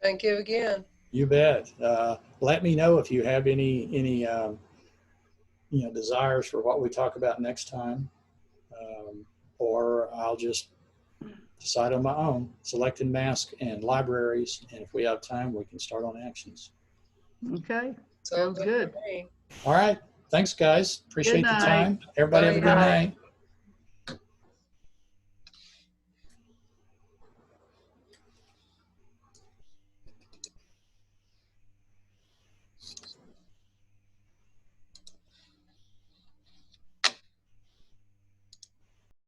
Thank you again. You bet. Let me know if you have any you know, desires for what we talk about next time, or I'll just decide on my own. Selecting mask and libraries, and if we have time, we can start on actions. Okay. Sounds good. for me. All right. Thanks, guys. Appreciate the night. time. Everybody have a good Bye. night.